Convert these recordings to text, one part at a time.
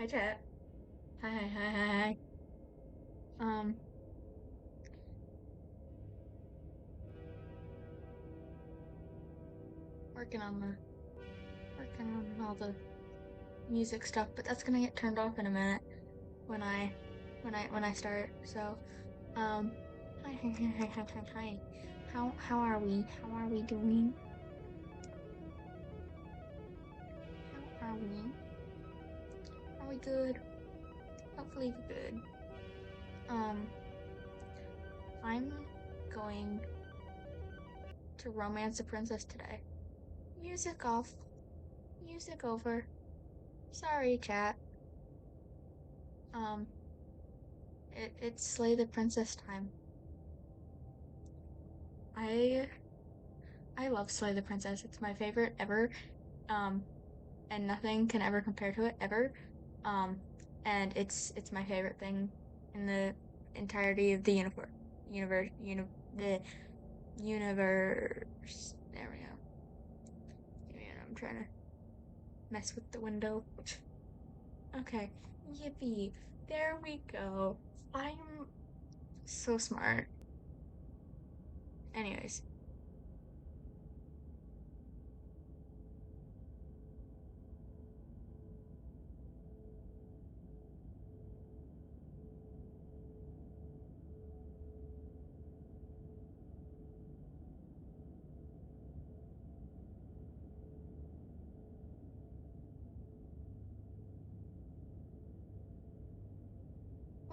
Hi, chat. Hi. Um, working on all the music stuff, but that's gonna get turned off in a minute when I start. So, um, hi. How are we? How are we doing? How are we? Are we good? Hopefully we're good. I'm going to romance a princess today. Music off. Music over. Sorry, chat. Um, it's Slay the Princess time. I I love Slay the Princess. It's my favorite ever. Um, and nothing can ever compare to it ever. Um, and it's my favorite thing in the entirety of the the universe. There we go. I'm trying to mess with the window. Okay, yippee! There we go. I'm so smart. Anyways,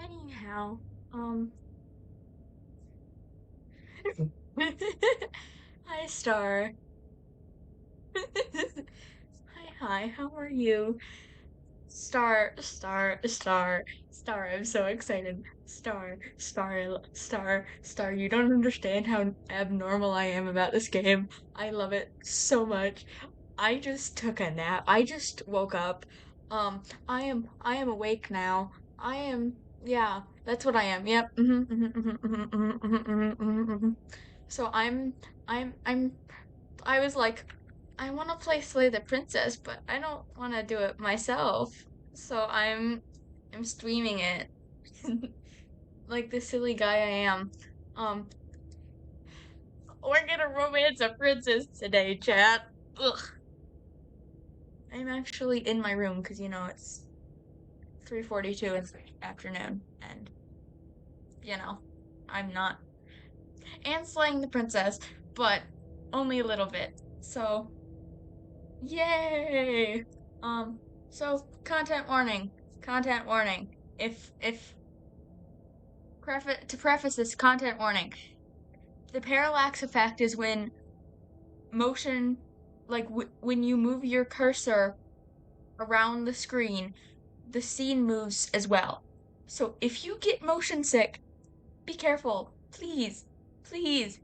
anyhow, um. Hi, Star. Hi, how are you? Star, I'm so excited. Star, you don't understand how abnormal I am about this game. I love it so much. I just took a nap. I just woke up. I am awake now. Yeah, that's what I am. Yep. So I was like, I want to play Slay the Princess, but I don't want to do it myself. So I'm streaming it like the silly guy I am. Um, we're gonna romance a princess today, chat. Ugh. I'm actually in my room because it's 3:42 in the afternoon, and I'm not and slaying the princess, but only a little bit. So yay! Um, so content warning. Content warning. If to preface this content warning, the parallax effect is when motion, like when you move your cursor around the screen, the scene moves as well. So if you get motion sick, be careful, please, please.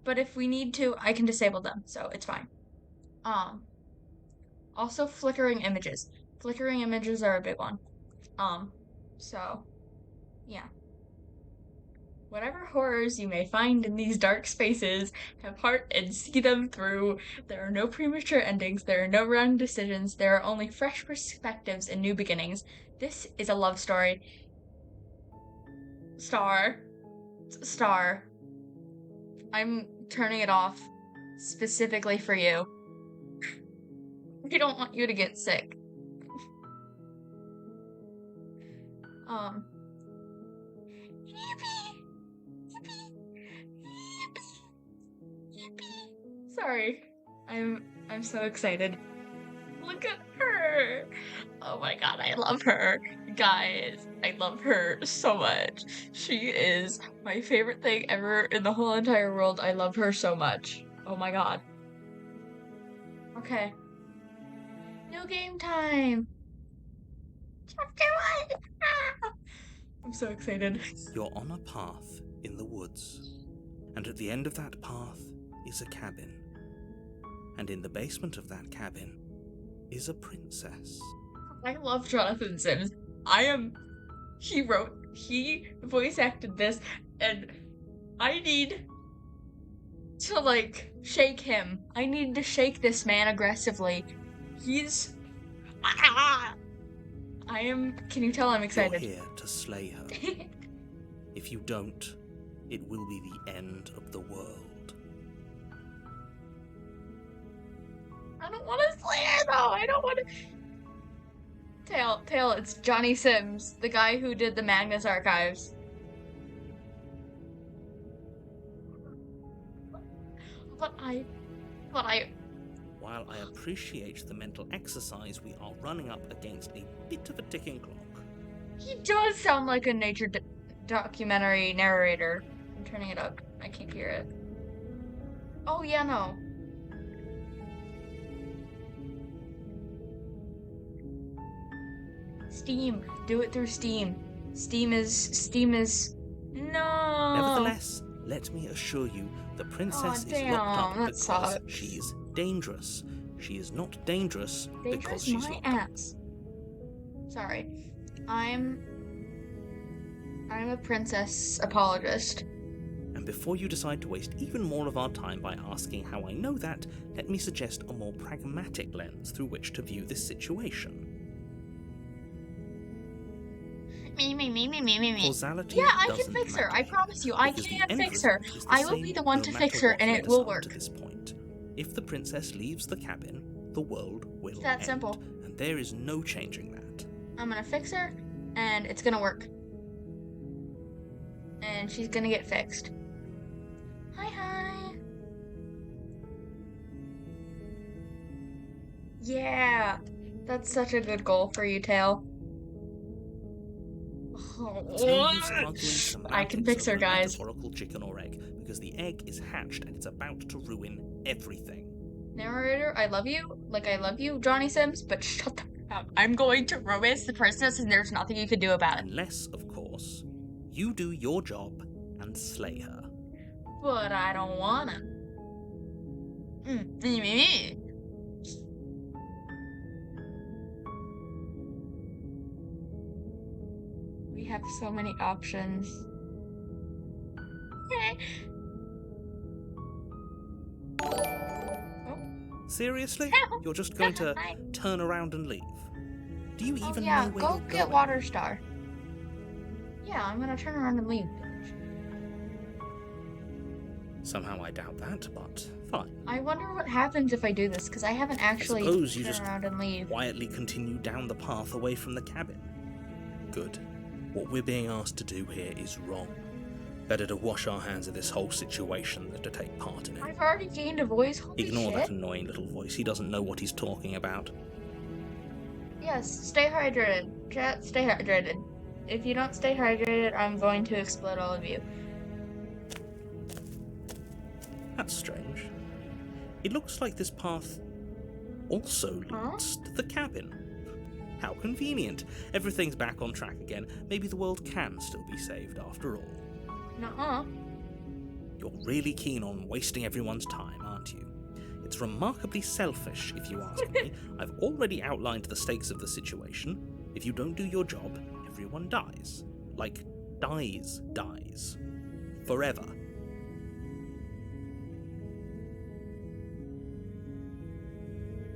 But if we need to, I can disable them, so it's fine. Um, Also flickering images. Flickering images are a big one. So yeah. Whatever horrors you may find in these dark spaces, have heart and see them through. There are no premature endings, there are no wrong decisions, there are only fresh perspectives and new beginnings. This is a love story. Star, I'm turning it off specifically for you. I don't want you to get sick. Um, Yippee! Yippee! Sorry. I'm so excited. Look at her. Oh my god, I love her. Guys, I love her so much. She is my favorite thing ever in the whole entire world. I love her so much. Oh my god. Okay. New game time. Chapter 1. Ah! I'm so excited. You're on a path in the woods, and at the end of that path is a cabin. And in the basement of that cabin is a princess. I love Jonathan Sims. He voice acted this, and I need to shake him. I need to shake this man aggressively. He's Can you tell I'm You're excited? here to slay her. If you don't, it will be the end of the world. I don't want to slay her though. I don't want to. Tail, it's Johnny Sims, the guy who did the Magnus Archives. But I. While I appreciate the mental exercise, we are running up against a bit of a ticking clock. He does sound like a nature documentary narrator. I'm turning it up. I can't hear it. Oh yeah, no. Steam. Do it through Steam. Steam is. No. Nevertheless, let me assure you, the princess is locked up because sucks. she is dangerous. She is not dangerous because she's my locked ass. Sorry. I'm a princess apologist. And before you decide to waste even more of our time by asking how I know that, let me suggest a more pragmatic lens through which to view this situation. Me. Causality Yeah, I can doesn't fix her. matter I promise you, I because the can end fix her. result is the I will same be the one no to matter fix her, what and we it will decide work. to this point. If the princess leaves the cabin, the world will It's that end, simple. and there is no changing that. I'm gonna fix her, and it's gonna work. And she's gonna get fixed. Hi. Yeah, that's such a good goal for you, Tail. There's no use arguing I can fix her, over a guys. metaphorical chicken or egg, because the egg is hatched and it's about to ruin everything. Narrator, I love you. Like, I love you, Johnny Sims, but shut the f up. I'm going to romance the princess, and there's nothing you can do about it. Unless, of course, you do your job and slay her. But I don't wanna. We have so many options. Seriously? You're just going to turn around and leave? Do you even know where go you're get going? Water Star. Yeah, I'm gonna turn around and leave. Somehow I doubt that, but fine. I wonder what happens if I do this, because I haven't actually suppose you turned just around and leave. quietly continue down the path away from the cabin. Good. What we're being asked to do here is wrong. Better to wash our hands of this whole situation than to take part in it. I've already gained a voice. Holy Ignore shit. that annoying little voice. He doesn't know what he's talking about. Yes, stay hydrated. Chat, stay hydrated. If you don't stay hydrated, I'm going to explode all of you. That's strange. It looks like this path also leads to the cabin. How convenient. Everything's back on track again. Maybe the world can still be saved after all. Nuh-uh. You're really keen on wasting everyone's time, aren't you? It's remarkably selfish, if you ask me. I've already outlined the stakes of the situation. If you don't do your job, everyone dies. Like, dies. Forever.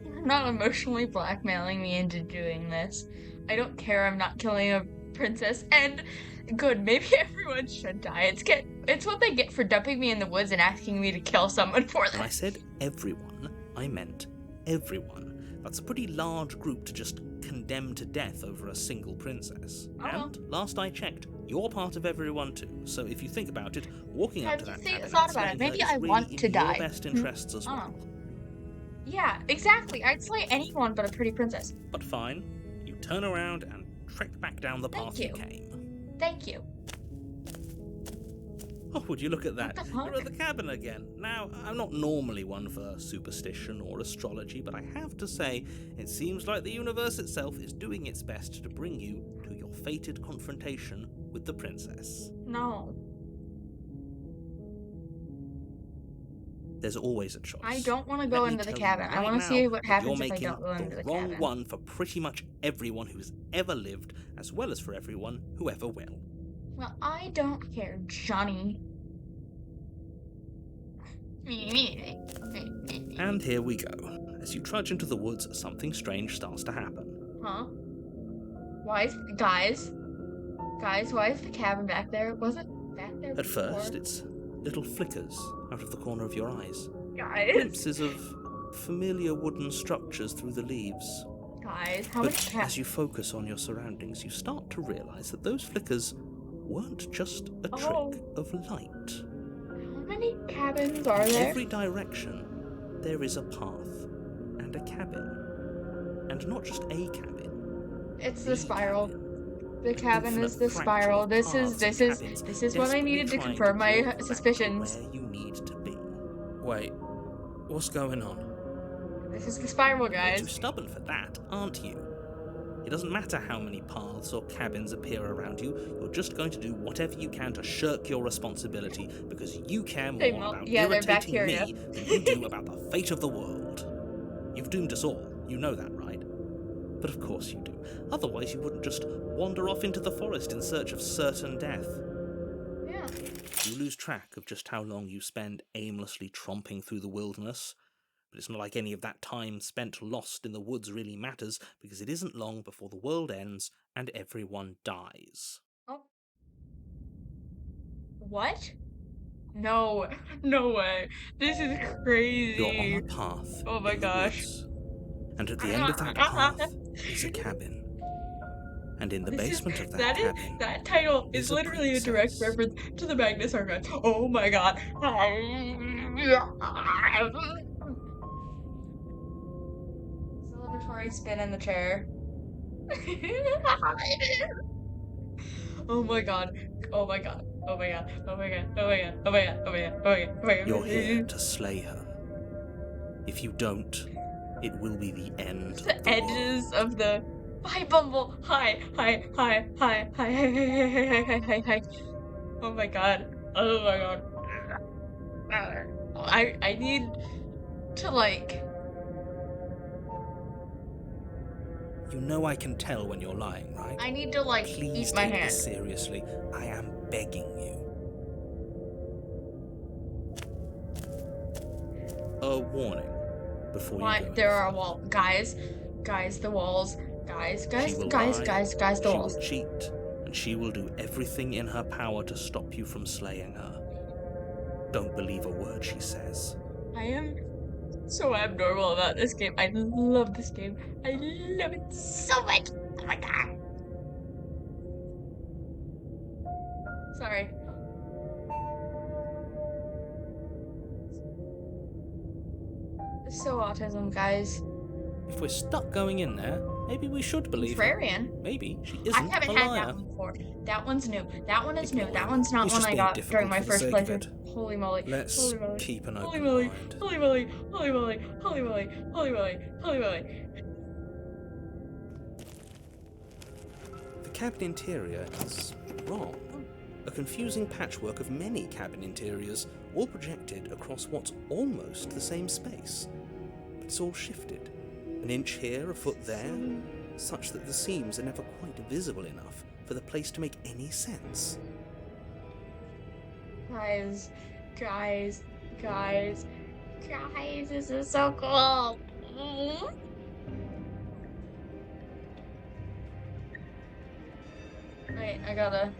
You're not emotionally blackmailing me into doing this. I don't care, I'm not killing a princess, and good, maybe everyone should die. It's what they get for dumping me in the woods and asking me to kill someone for them. When I said everyone, I meant everyone. That's a pretty large group to just condemn to death over a single princess. And last I checked, you're part of everyone too. So if you think about it, walking up to that cabin and slaying her is really in your best interests as well. Yeah, exactly. I'd slay anyone but a pretty princess. But fine, you turn around and trek back down the path you came. Thank you. Oh, would you look at that? What the fuck? You're at the cabin again. Now, I'm not normally one for superstition or astrology, but I have to say, it seems like the universe itself is doing its best to bring you to your fated confrontation with the princess. No. There's always a choice. I don't want to go into the cabin. I want to see what happens if I don't go into the cabin. You're making the wrong one for pretty much everyone who's ever lived, as well as for everyone who ever will. Well, I don't care, Johnny. And here we go. As you trudge into the woods, something strange starts to happen. Huh? Guys, why is the cabin back there? It wasn't back there At before. first, it's little flickers out of the corner of your eyes. Guys, Glimpses of familiar wooden structures through the leaves. guys, how But much as you focus on your surroundings, you start to realize that those flickers weren't just a trick of light. How many cabins are In there? every direction, there is a path and a cabin. And not just a cabin. It's the spiral. Cabin. The cabin is the spiral. This is what I needed to confirm my suspicions. Where you need to be. Wait, what's going on? This is the spiral, You're guys. too stubborn for that, aren't you? It doesn't matter how many paths or cabins appear around you, you're just going to do whatever you can to shirk your responsibility because you care more about irritating me than you do about the fate of the world. You've doomed us all, you know that, right? But of course you do. Otherwise you wouldn't just wander off into the forest in search of certain death. Yeah. You lose track of just how long you spend aimlessly tromping through the wilderness. But it's not like any of that time spent lost in the woods really matters, because it isn't long before the world ends and everyone dies. Oh. What? No way. This is crazy. You're on a path. Oh my gosh. Woods, and at the end of that path is a cabin. And in the basement of that cabin, that title is literally a direct reference to the Magnus Archive. Oh my god. Celebratory spin in the chair. Oh my god. Oh my god. Oh my god. Oh my god. Oh my god. Oh my god. Oh my god. Oh my god. Oh my god. You're here to slay her. If you don't, it will be the end. The edges of the. Hi, Bumble. Hi. Oh my god. Oh my god. I need to like. You know I can tell when you're lying, right? I need to like Please eat my take hand. this seriously. I am begging you. A warning before you go. There are walls, guys, the walls, guys, the walls. She will cheat, and she will do everything in her power to stop you from slaying her. Don't believe a word she says. I am so abnormal about this game. I love this game. I love it so much. Oh my god. Sorry. So autism, guys. If we're stuck going in there, maybe we should believe her. Contrarian. Maybe she isn't I haven't a had liar. that one before. That one's new. That one is new. Ignore That it. one's not He's one just I being got difficult during my for the first sake of playthrough. it. Holy moly. Let's Holy moly. keep an Holy open moly. mind. Holy moly. Holy moly. Holy moly. Holy moly. Holy moly. The cabin interior is wrong. A confusing patchwork of many cabin interiors, all projected across what's almost the same space. But it's all shifted. An inch here, a foot there, such that the seams are never quite visible enough for the place to make any sense. Guys, this is so cool. Wait, I gotta.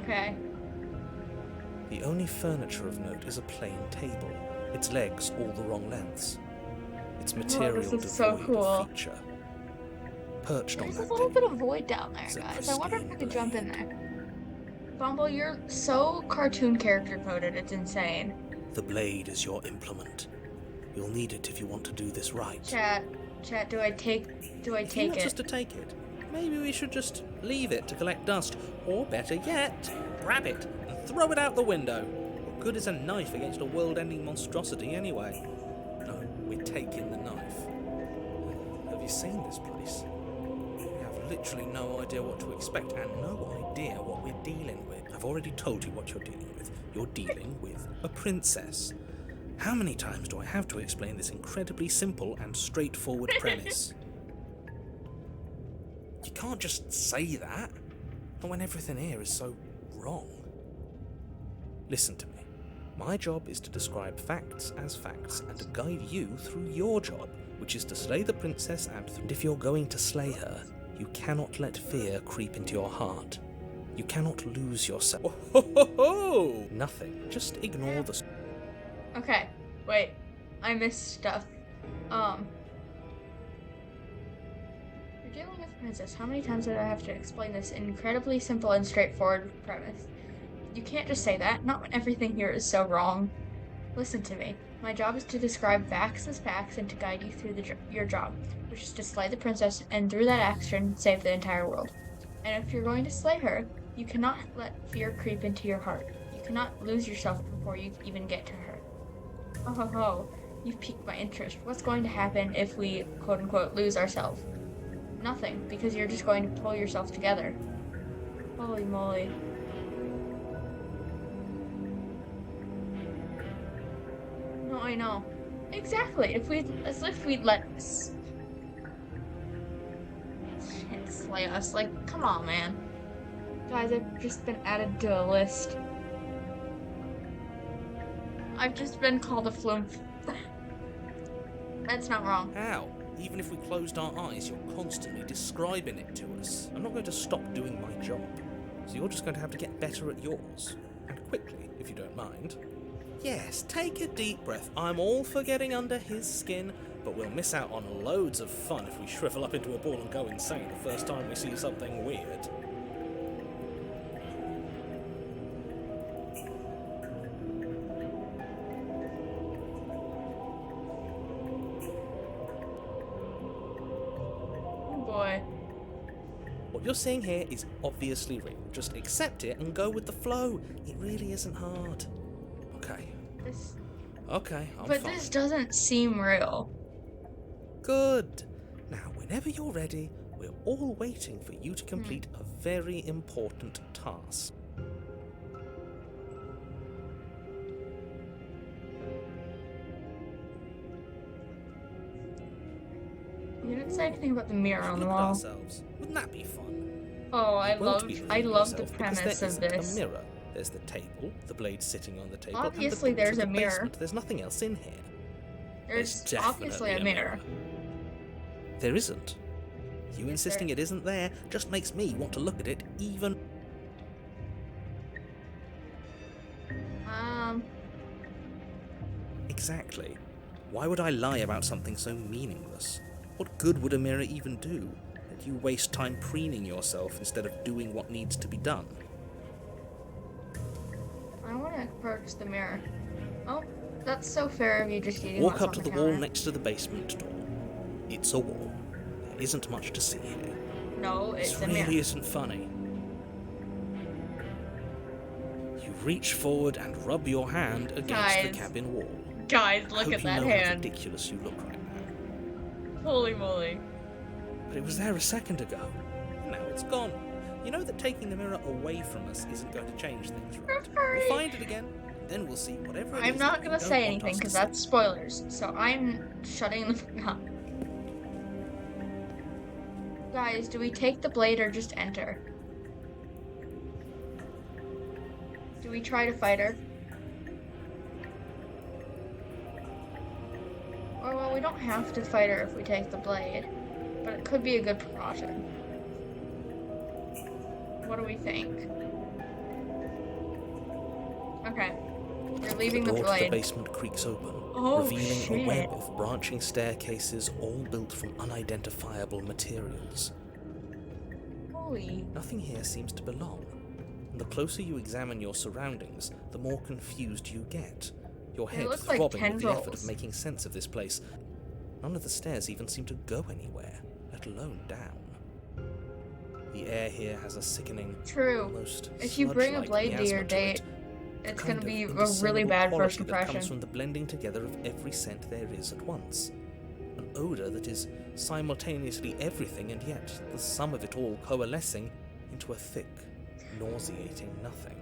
Okay. The only furniture of note is a plain table, its legs all the wrong lengths. Its material this is so devoid cool. of feature. Perched on There's that a little bit table of void down there, is a guys. I wonder if I pristine could jump in blade. there. Bumble, you're so cartoon character coded, it's insane. The blade is your implement. You'll need it if you want to do this right. Chat, do I take If you want it? us to take it, maybe we should just leave it to collect dust, or better yet, grab it and throw it out the window. What good is a knife against a world-ending monstrosity anyway? No, we're taking the knife. you seen this place? We have literally no idea what to expect and no idea what we're dealing with. I've already told you what you're dealing with. You're dealing with a princess. How many times do I have to explain this incredibly simple and straightforward premise? You can't just say that, not when everything here is so wrong. Listen to me. My job is to describe facts as facts and to guide you through your job, which is to slay the princess, and if you're going to slay her, you cannot let fear creep into your heart. You cannot lose yourself. Oh, nothing. Just ignore the... Okay, wait. I missed stuff. You're dealing with a princess. How many times did I have to explain this incredibly simple and straightforward premise? You can't just say that, not when everything here is so wrong. Listen to me. My job is to describe facts as facts and to guide you through your job, which is to slay the princess and through that action save the entire world. And if you're going to slay her, you cannot let fear creep into your heart. You cannot lose yourself before you even get to her. Oh ho ho, you've piqued my interest. What's going to happen if we, quote unquote, lose ourselves? Nothing, because you're just going to pull yourself together. Holy moly. No, I know. Exactly. As if we'd let shit slay us. Like, come on, man. Guys, I've just been added to a list. I've just been called a flume. That's not wrong. How? Even if we closed our eyes, you're constantly describing it to us. I'm not going to stop doing my job. So you're just going to have to get better at yours. And quickly, if you don't mind. Yes, take a deep breath. I'm all for getting under his skin, but we'll miss out on loads of fun if we shrivel up into a ball and go insane the first time we see something weird. Oh boy. What you're seeing here is obviously real. Just accept it and go with the flow. It really isn't hard. Okay. Okay, I'm But fine. this doesn't seem real. Good. Now, whenever you're ready, we're all waiting for you to complete a very important task. You didn't say anything about the mirror on the Look at wall. ourselves. Wouldn't that be fun? Oh, I You won't love be the hurting yourself because premise there of isn't this. a mirror. There's the table, the blade sitting on the table, Obviously and the there's books a in the mirror. basement. There's nothing else in here. There's definitely obviously a mirror. There isn't. You insisting it isn't there just makes me want to look at it even... Exactly. Why would I lie about something so meaningless? What good would a mirror even do? That you waste time preening yourself instead of doing what needs to be done. I want to approach the mirror. Oh, that's so fair of you just eating Walk what's up on to the the wall counter. next to the basement door. It's a wall. There isn't much to see here. No, it's This a mirror. really isn't funny. You reach forward and rub your hand against the Guys. cabin wall. Guys, I look hope at you that know how hand. ridiculous you look right now. Holy moly. But it was there a second ago. And now it's gone. You know that taking the mirror away from us isn't going to change things, right? We'll find it again, and then we'll see whatever it I'm is not that you gonna don't say want anything us to because see. that's spoilers, so I'm shutting the fuck up. Guys, do we take the blade or just enter? Do we try to fight her? Or, well, we don't have to fight her if we take the blade, but it could be a good precaution. What do we think? Okay, you're leaving the door to the blade. basement creaks open, Oh, revealing shit. a web of branching staircases all built from unidentifiable materials. Holy. Nothing here seems to belong, and the closer you examine your surroundings, the more confused you get. Your They head look like throbbing with the effort tendrils. of making sense of this place. None of the stairs even seem to go anywhere, let alone down. The air here has a sickening, True. almost If you bring a sludge-like blade to miasma your date, it. it's The gonna kind be of a really bad indiscernible first quality that comes impression. from the blending together of every scent there is at once. an odour that is simultaneously everything and yet the sum of it all coalescing into a thick, nauseating nothing.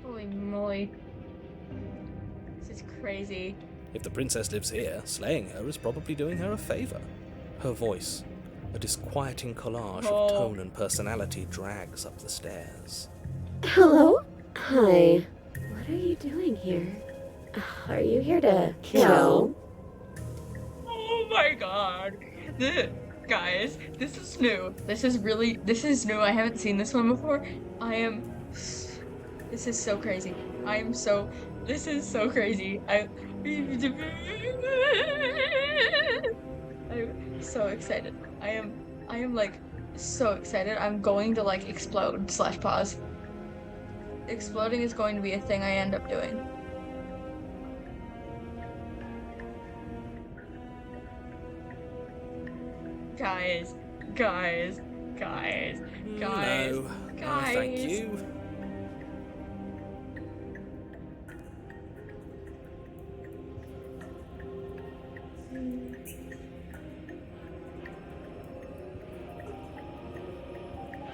Holy moly. This is crazy. If the princess lives here, slaying her is probably doing her a favour. Her voice, a disquieting collage of tone and personality, drags up the stairs. Hello? Hi. What are you doing here? Are you here to kill? Oh my god. Guys, this is new. This is new. I haven't seen this one before. This is so crazy. This is so crazy. I'm so excited. I am like so excited. I'm going to like explode / pause. Exploding is going to be a thing I end up doing. Guys. No, thank you.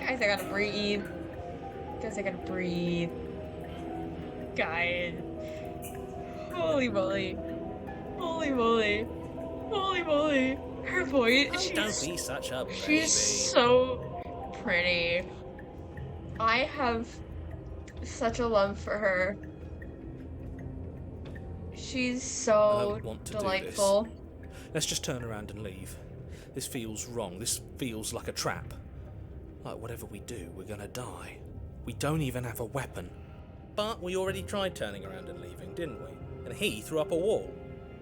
Guys, I gotta breathe. Guys. Holy moly. Her voice. Don't be such a baby. She's so pretty. I have such a love for her. She's so delightful. Let's just turn around and leave. This feels wrong. This feels like a trap. Like whatever we do, we're gonna die. We don't even have a weapon. But we already tried turning around and leaving, didn't we? And he threw up a wall.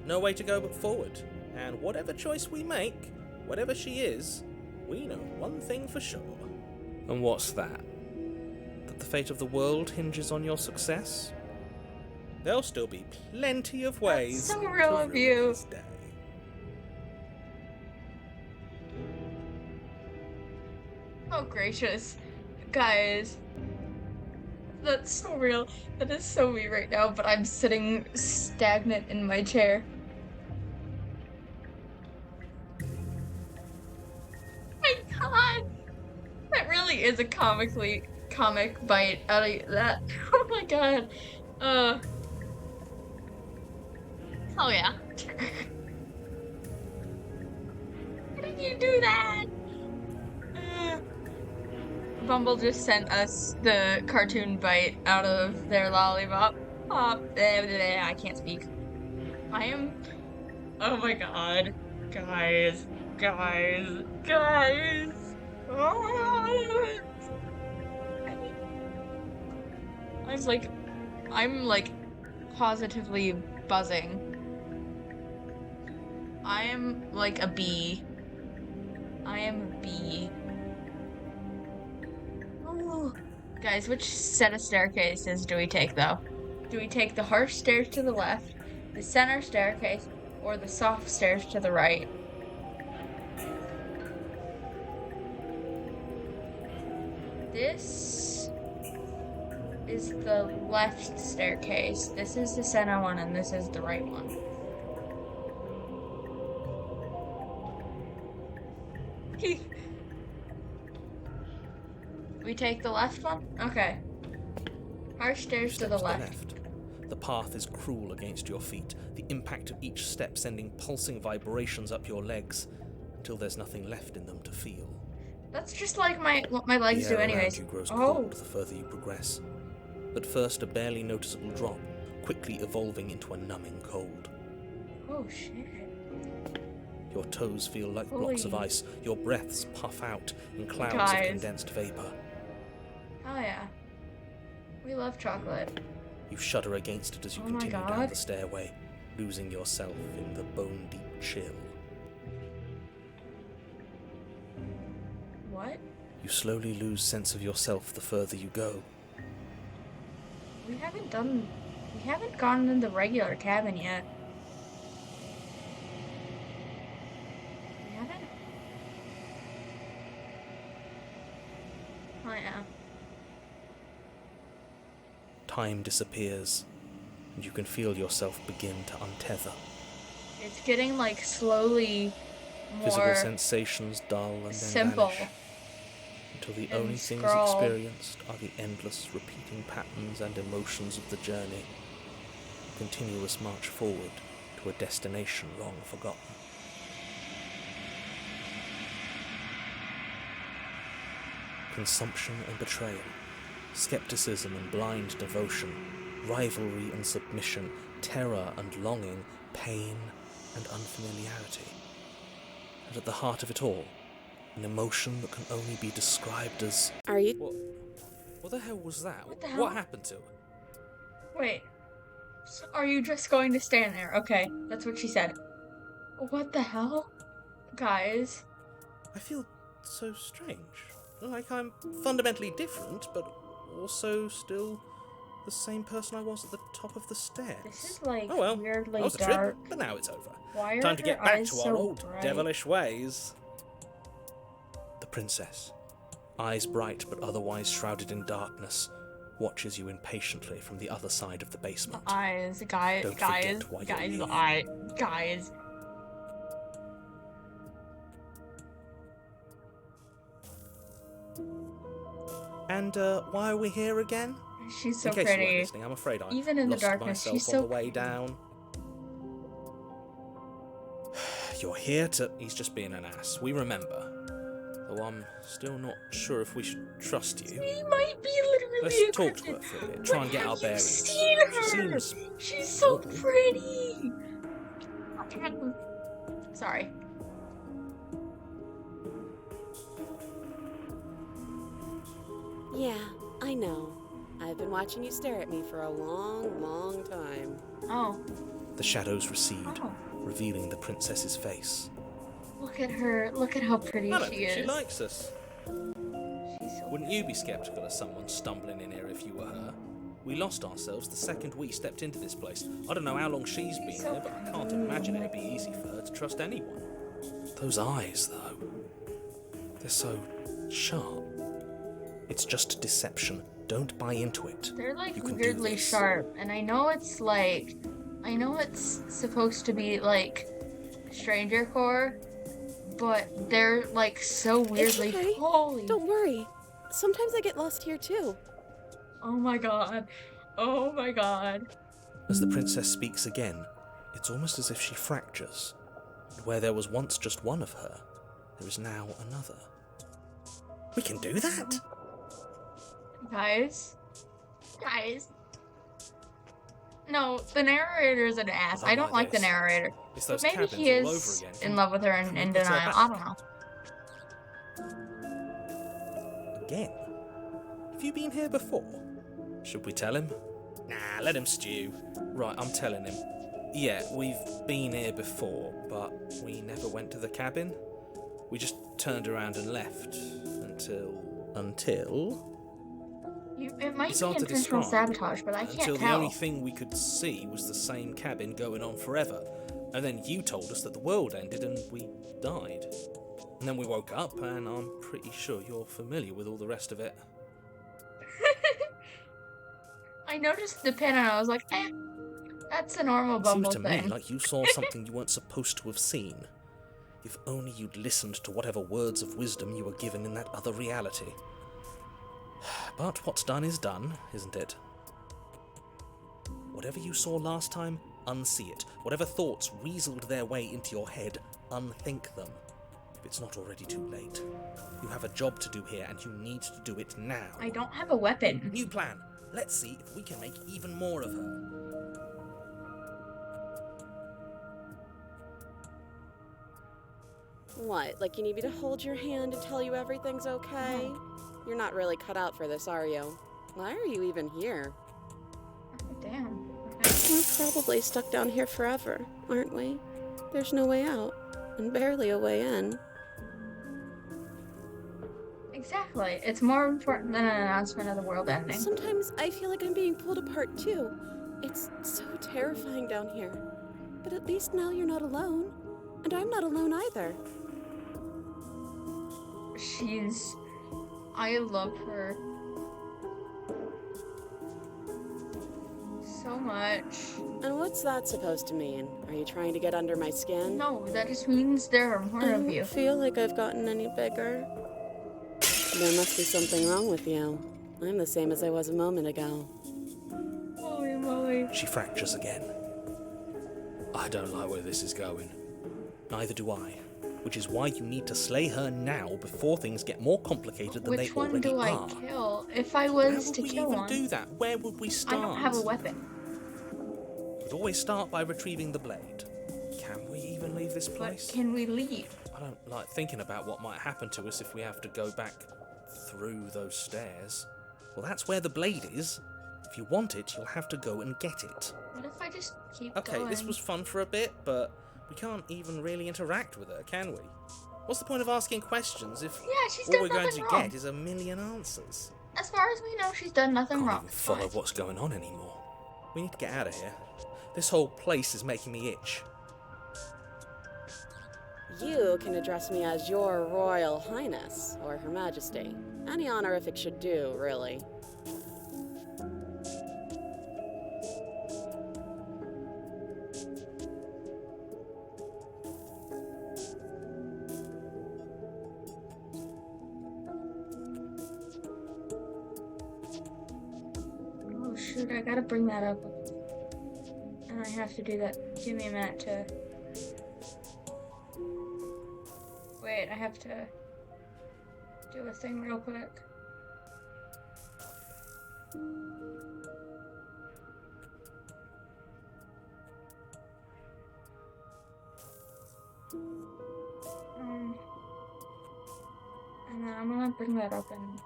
No way to go but forward. And whatever choice we make, whatever she is, we know one thing for sure. And what's that? That the fate of the world hinges on your success? There'll still be plenty of ways That's so real of you. This day. Oh gracious. Guys. That's so real. That is so me right now, but I'm sitting stagnant in my chair. My god! That really is a comic bite out of that. Oh my god. Oh yeah. How did you do that? Bumble just sent us the cartoon bite out of their lollipop. I can't speak. Oh my god. Guys. Oh. I'm like positively buzzing. I am like a bee. I am a bee. Oh. Guys, which set of staircases do we take though? Do we take the harsh stairs to the left, the center staircase, or the soft stairs to the right? This is the left staircase. This is the center one, and this is the right one. We take the left one? Okay. Harsh stairs to the left. The path is cruel against your feet, the impact of each step sending pulsing vibrations up your legs until there's nothing left in them to feel. That's just like what my legs do anyways. The air around you grows cold the further you progress. At first a barely noticeable drop, quickly evolving into a numbing cold. Oh shit. Your toes feel like blocks of ice, your breaths puff out in clouds of condensed vapor. Oh yeah. We love chocolate. You shudder against it as you continue down the stairway, losing yourself in the bone-deep chill. What? You slowly lose sense of yourself the further you go. We haven't gone in the regular cabin yet. We haven't? Oh yeah. Time disappears, and you can feel yourself begin to untether. It's getting like slowly Physical more sensations dull and then simple vanish, until the and only things scrawled. experienced are the endless repeating patterns and emotions of the journey, a continuous march forward to a destination long forgotten. Consumption and betrayal, skepticism and blind devotion, rivalry and submission, terror and longing, pain and unfamiliarity. And at the heart of it all, an emotion that can only be described as... Are you... What the hell was that? What the hell? What happened to her? Wait. So are you just going to stand there? Okay, that's what she said. What the hell? Guys. I feel so strange. Like I'm fundamentally different, but also still the same person I was at the top of the stairs. This is like Oh well, weirdly that was a dark. trip, but now it's over. Why are Time to her get back eyes to so our old bright? devilish ways. The princess, eyes bright but otherwise shrouded in darkness, watches you impatiently from the other side of the basement. Eyes, Don't guys, forget why you're here. guys. And why are we here again? She's so in case you weren't pretty. listening, I'm afraid I Even in the lost darkness, myself she's on so the way pretty. down. You're here to... He's just being an ass. We remember. Though I'm still not sure if we should trust you. She might be literally Let's a talk to her cryptid. for a bit. Try and get our Have you bearings. seen her? She seems... She's so normal. pretty. Sorry. Yeah, I know. I've been watching you stare at me for a long, long time. Oh. The shadows recede, Oh. revealing the princess's face. Look at her. Look at how pretty I don't she think is. she likes us. She's so Wouldn't you be skeptical of someone stumbling in here if you were her? We lost ourselves the second we stepped into this place. I don't know how long she's been so here, but I can't imagine it'd be easy for her to trust anyone. Those eyes, though. They're so sharp. It's just deception. Don't buy into it. They're like You can do weirdly this. sharp, and I know it's like, I know it's supposed to be like stranger core, but they're like so weirdly. It's okay. Holy! Don't worry. Sometimes I get lost here too. Oh my god! Oh my god! As the princess speaks again, it's almost as if she fractures. And where there was once just one of her, there is now another. We can do that? Guys, no, the narrator is an ass. I don't like the narrator, It's but those maybe cabins he all over is again. in love with her and in denial. I don't know. Again? Have you been here before? Should we tell him? Nah, let him stew. Right, I'm telling him. Yeah, we've been here before, but we never went to the cabin. We just turned around and left until... It might It's be hard to intentional describe. sabotage, but I Until can't the tell. only thing we could see was the same cabin going on forever. And then you told us that the world ended and we died. And then we woke up, and I'm pretty sure you're familiar with all the rest of it. I noticed the pin and I was like, that's a normal It Bumble seems to thing. me like you saw something you weren't supposed to have seen. If only you'd listened to whatever words of wisdom you were given in that other reality. But what's done is done, isn't it? Whatever you saw last time, unsee it. Whatever thoughts weaseled their way into your head, unthink them. If it's not already too late. You have a job to do here, and you need to do it now. I don't have a weapon. New plan. Let's see if we can make even more of her. What, like you need me to hold your hand and tell you everything's okay? You're not really cut out for this, are you? Why are you even here? Damn. We're probably stuck down here forever, aren't we? There's no way out, and barely a way in. Exactly. It's more important than an announcement of the world ending. Sometimes I feel like I'm being pulled apart too. It's so terrifying down here. But at least now you're not alone. And I'm not alone either. I love her. so much. And what's that supposed to mean? Are you trying to get under my skin? No, that just means there are more I of don't you. feel like I've gotten any bigger. There must be something wrong with you. I'm the same as I was a moment ago. Holy moly. She fractures again. I don't like where this is going. Neither do I. Which is why you need to slay her now before things get more complicated than Which they one already do I are. kill? If I Where was would to we kill even one, do that? Where would we I start? don't have a weapon. We'd always start by retrieving the blade. Can we even leave this But place? can we leave? I don't like thinking about what might happen to us if we have to go back through those stairs. Well, that's where the blade is. If you want it, you'll have to go and get it. What if I just keep Okay, going? this was fun for a bit, but we can't even really interact with her, can we? What's the point of asking questions if Yeah, she's all done we're going nothing to wrong. get is a million answers? As far as we know, she's done nothing Can't wrong. even It's follow fine. what's going on anymore. We need to get out of here. This whole place is making me itch. You can address me as Your Royal Highness, or Her Majesty. Any honorific should do, really. Oh shoot, I gotta bring that up. And I have to do that. Give me a minute to... Wait, I have to do a thing real quick. And then I'm gonna bring that up and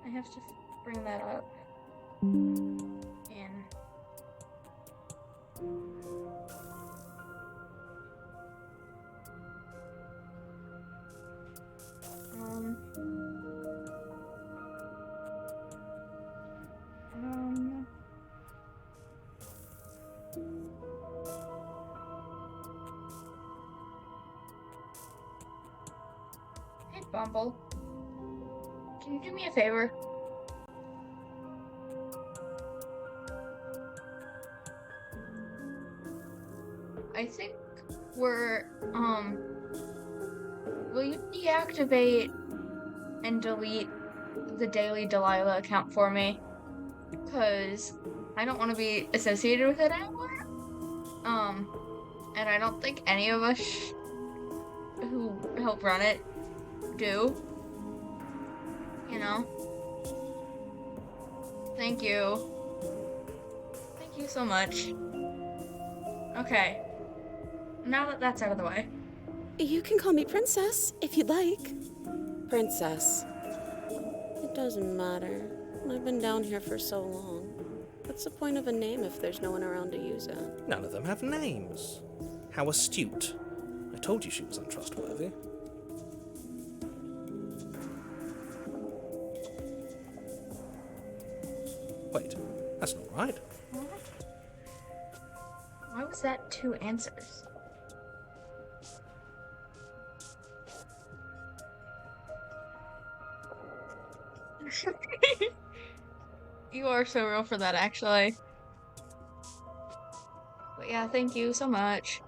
I have to bring that up in um Hey Bumble, can you do me a favor? I think we're, will you deactivate and delete the Daily Delilah account for me? Because I don't want to be associated with it anymore. And I don't think any of us who help run it do. You know? Thank you. Thank you so much. Okay. Now that that's out of the way. You can call me Princess, if you'd like. Princess. It doesn't matter. I've been down here for so long. What's the point of a name if there's no one around to use it? None of them have names. How astute. I told you she was untrustworthy. Wait, that's not right. What? Why was that 2 answers? You are so real for that, actually. But yeah, thank you so much.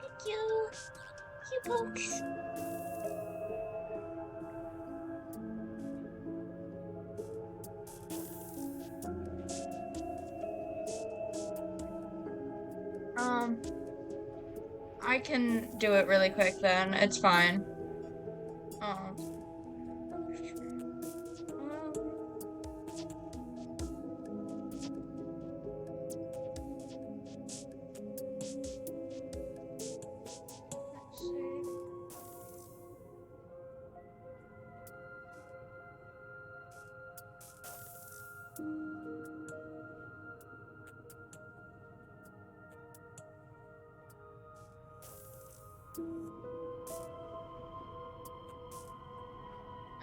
Thank you. You folks. I can do it really quick then. It's fine. Let's see.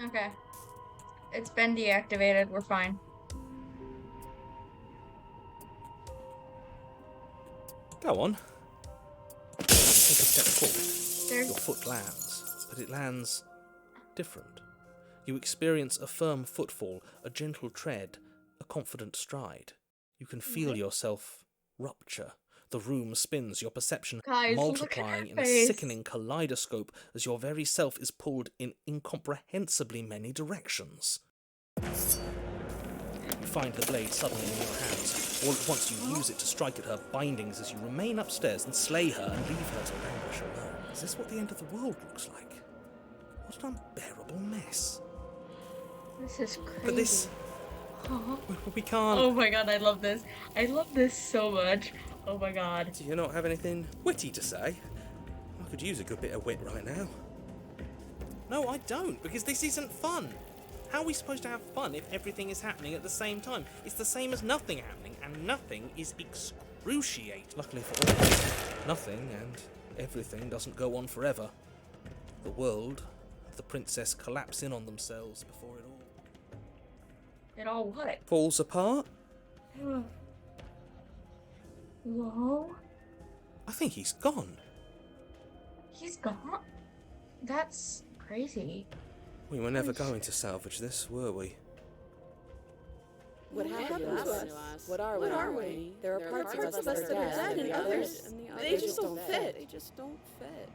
Okay. It's been deactivated. We're fine. Go on. take a step forward, your foot lands, but it lands different. You experience a firm footfall, a gentle tread, a confident stride. You can feel yourself rupture. The room spins, your perception multiplying in a sickening kaleidoscope as your very self is pulled in incomprehensibly many directions. You find the blade suddenly in your hands. All at once you use it to strike at her bindings as you remain upstairs and slay her and leave her to languish alone. Is this what the end of the world looks like? What an unbearable mess. This is crazy. But this... we can't... Oh my god, I love this. I love this so much. Oh my god. Do you not have anything witty to say? I could use a good bit of wit right now. No, I don't, because this isn't fun. How are we supposed to have fun if everything is happening at the same time? It's the same as nothing happening, and nothing is excruciating. Luckily for all of us, nothing and everything doesn't go on forever. The world and the princess collapse in on themselves before it all... It all what? falls apart? Whoa. I think he's gone. He's gone? That's crazy. We were never going to salvage this, were we? What happened to us? What are we? There are parts of us that are dead, and others, they just don't fit. They just don't fit.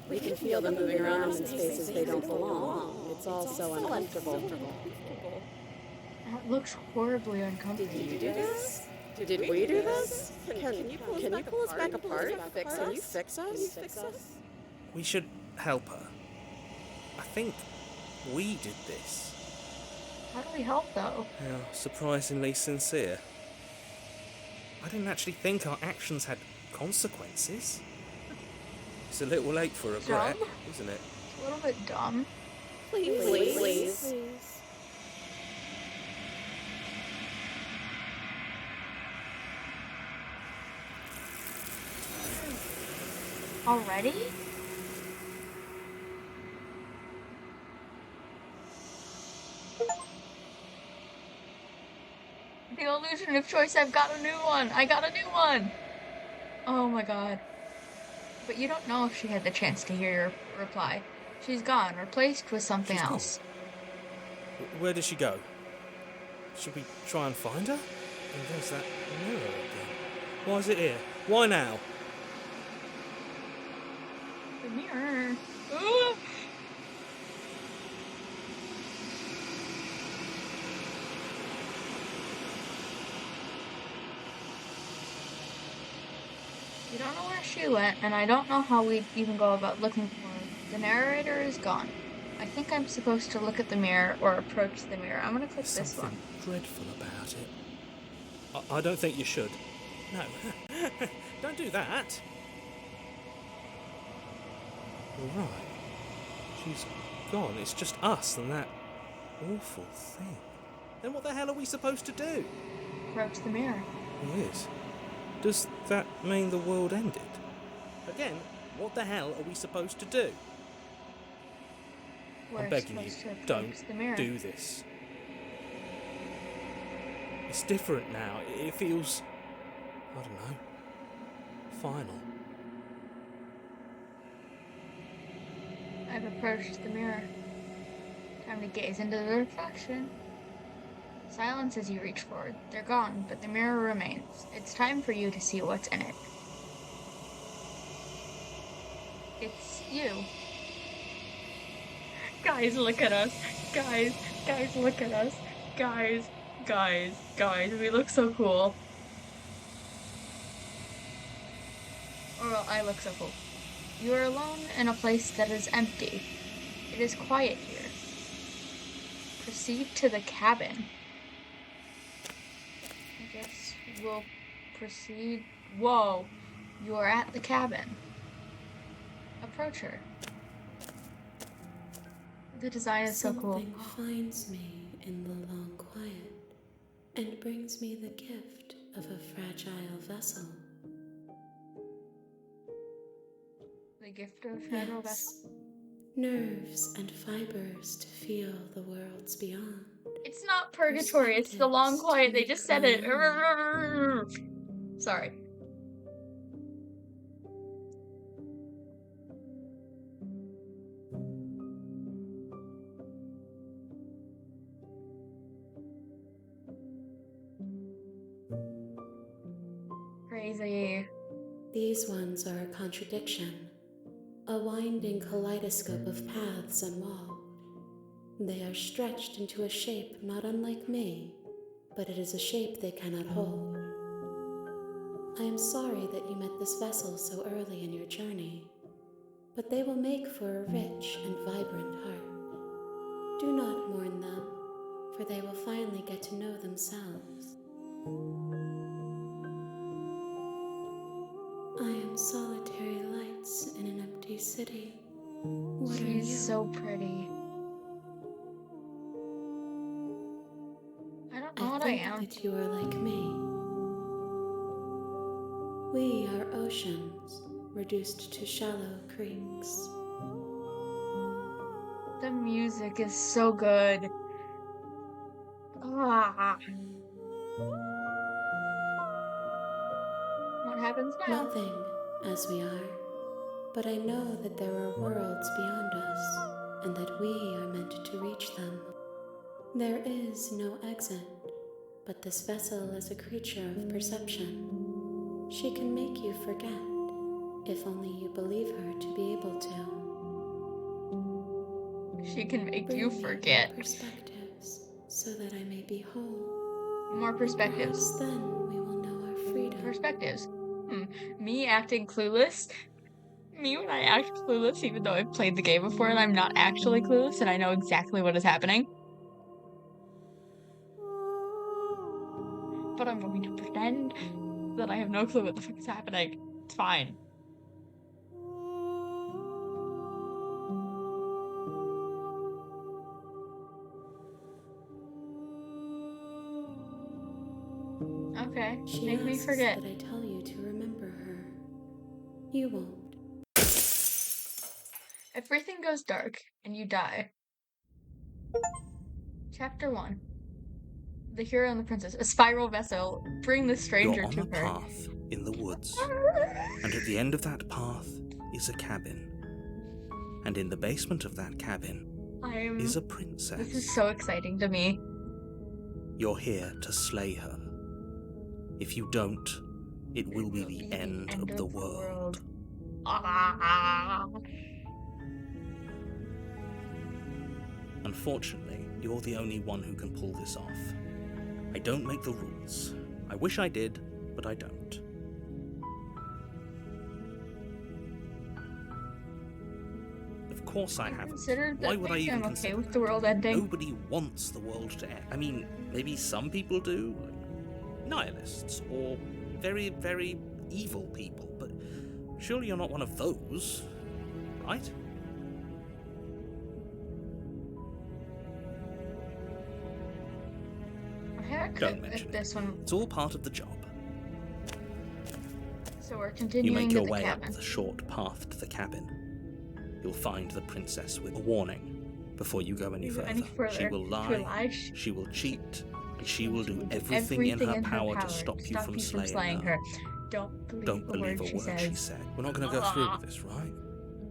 We can feel them moving around in spaces they don't belong. It's all so uncomfortable. That looks horribly uncomfortable. Did you do this? Did we do this? Can you pull us back apart? Can you fix us? We should help her. I think we did this. How do we help, though? How surprisingly sincere. I didn't actually think our actions had consequences. It's a little late for regret, isn't it? It's a little bit dumb. Please. Already? The illusion of choice, I've got a new one! I got a new one! Oh my god. But you don't know if she had the chance to hear your reply. She's gone, replaced with something else. Where did she go? Should we try and find her? And there's that mirror again. Why is it here? Why now? The mirror. Ooh. We don't know where she went, and I don't know how we'd even go about looking for her. The narrator is gone. I think I'm supposed to look at the mirror or approach the mirror. I'm gonna click this one. Something dreadful about it. I don't think you should. No. Don't do that. All right. She's gone. It's just us and that awful thing. Then what the hell are we supposed to do? Approach the mirror. It is. Does that mean the world ended? Again, what the hell are we supposed to do? I'm begging you, don't do this. It's different now. It feels, I don't know, final. I've approached the mirror. Time to gaze into the reflection. Silence as you reach forward. They're gone, but the mirror remains. It's time for you to see what's in it. It's you. Guys, look at us. Guys, look at us. Guys, we look so cool. Or, well, I look so cool. You are alone in a place that is empty. It is quiet here. Proceed to the cabin. I guess we'll proceed. Whoa, you are at the cabin. Approach her. The design is so cool. Something finds me in the long quiet and brings me the gift of a fragile vessel. The gift of a fragile vessel. Nerves and fibers to feel the worlds beyond. It's not purgatory, it's the long quiet. They just said it. Sorry. crazy. These ones are a contradiction, a winding kaleidoscope of paths unwalked. They are stretched into a shape not unlike me, but it is a shape they cannot hold. I am sorry that you met this vessel so early in your journey, but they will make for a rich and vibrant heart. Do not mourn them, for they will finally get to know themselves. I am solitary lights in an empty city. What are you? She's so pretty. I don't know what I think am. that you are like me. We are oceans, reduced to shallow creeks. The music is so good. Ah. What happens now? Nothing, as we are. But I know that there are worlds beyond us, and that we are meant to reach them. There is no exit, but this vessel is a creature of perception. She can make you forget, if only you believe her to be able to. She can make Bring you me forget. more perspectives, so that I may be whole. More perspectives. Perhaps then we will know our freedom. Perspectives. Me acting clueless. Me when I act clueless, even though I've played the game before and I'm not actually clueless and I know exactly what is happening. But I'm going to pretend that I have no clue what the fuck is happening. It's fine. Okay, She make me asks forget. that I tell you to remember her. You won't. Everything goes dark and you die. Chapter 1. The Hero and the Princess. A spiral vessel. Bring the stranger You're on to a her. path in the woods, and at the end of that path is a cabin. And in the basement of that cabin is a princess. This is so exciting to me. You're here to slay her. If you don't, it will be the end of the world. Ah. Unfortunately, you're the only one who can pull this off. I don't make the rules. I wish I did, but I don't. Of course I haven't. Considered Why that would I maybe even I'm okay consider with the world ending. Nobody wants the world to end. I mean, maybe some people do, like nihilists, or very, very evil people, but surely you're not one of those, right? Don't mention this it. one. It's all part of the job. So we're You continuing make your to the way cabin. up the short path to the cabin. You'll find the princess with a warning before you go any further. She will lie, she will cheat, and she will do everything in her power to stop you from slaying her. Don't Don't believe a word she says. said. We're not going to go through with this, right?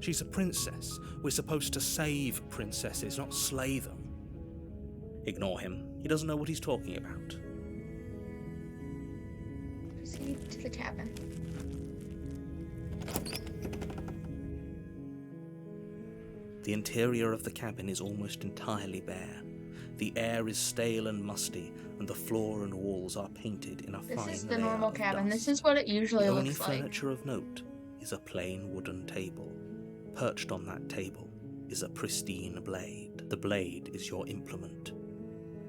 She's a princess. We're supposed to save princesses, not slay them. Ignore him. He doesn't know what he's talking about. Proceed to the cabin. The interior of the cabin is almost entirely bare. The air is stale and musty, and the floor and walls are painted in a fine layer This is the normal of cabin. dust. This is what it usually The only looks like. furniture of note is a plain wooden table. Perched on that table is a pristine blade. The blade is your implement.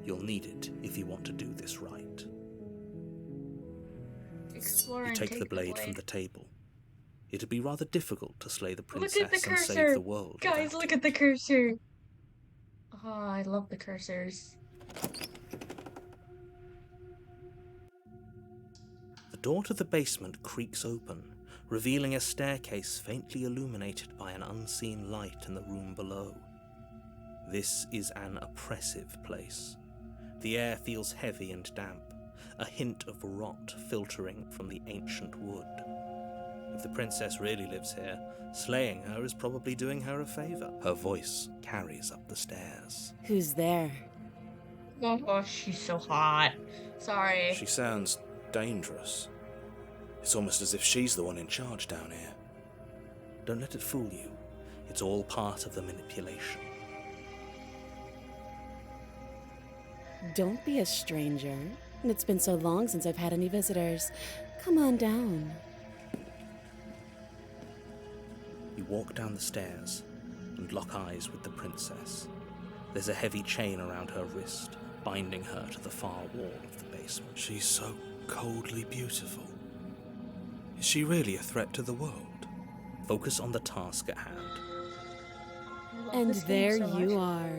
You'll need it if you want to do this right. Explore You and take the blade from the table. It'd be rather difficult to slay the Look princess at the and save cursor! the world. Guys, without look it. at the cursor! Oh, I love the cursors. The door to the basement creaks open, revealing a staircase faintly illuminated by an unseen light in the room below. This is an oppressive place. The air feels heavy and damp, a hint of rot filtering from the ancient wood. If the princess really lives here, slaying her is probably doing her a favor. Her voice carries up the stairs. Who's there? Oh, she's so hot. Sorry. She sounds dangerous. It's almost as if she's the one in charge down here. Don't let it fool you. It's all part of the manipulation. Don't be a stranger. It's been so long since I've had any visitors. Come on down. You walk down the stairs and lock eyes with the princess. There's a heavy chain around her wrist, binding her to the far wall of the basement. She's so coldly beautiful. Is she really a threat to the world? Focus on the task at hand. And there you are.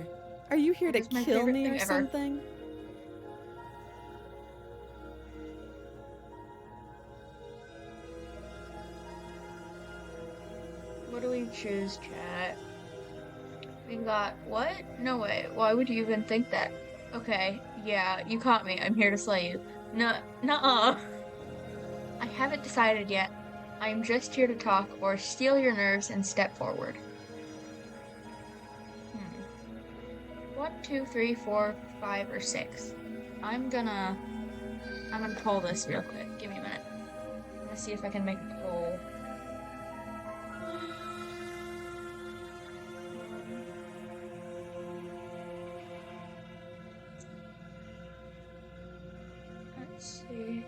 Are you here to It's my kill favorite me thing or ever. something? What do we choose, chat? We got what? No way. Why would you even think that? Okay, yeah, you caught me. I'm here to slay you. Nuh-uh. I haven't decided yet. I'm just here to talk or steal your nerves and step forward. 1, 2, 3, 4, 5, or 6. I'm gonna pull this real quick. Give me a minute. I'm gonna see if I can make a poll. Let's see.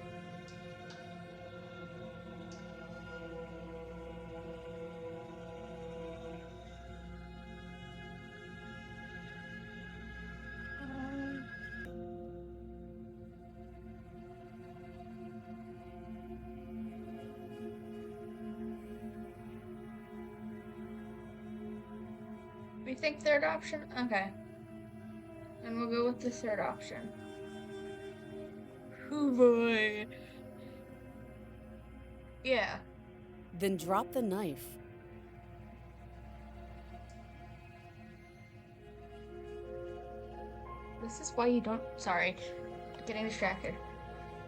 We think third option? Okay. Then we'll go with the third option. Oh boy. Yeah. Then drop the knife. This is why you don't. Sorry. Getting distracted.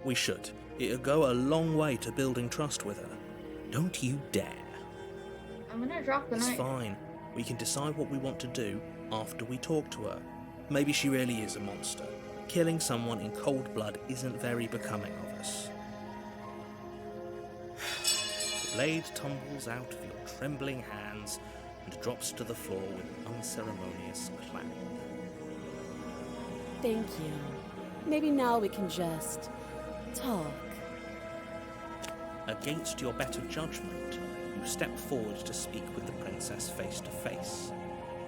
We should. It'll go a long way to building trust with her. Don't you dare. I'm gonna drop the It's knife. fine. We can decide what we want to do after we talk to her. Maybe she really is a monster. Killing someone in cold blood isn't very becoming of us. The blade tumbles out of your trembling hands and drops to the floor with an unceremonious clang. Thank you. Maybe now we can just talk. Against your better judgment, you step forward to speak with the princess face to face.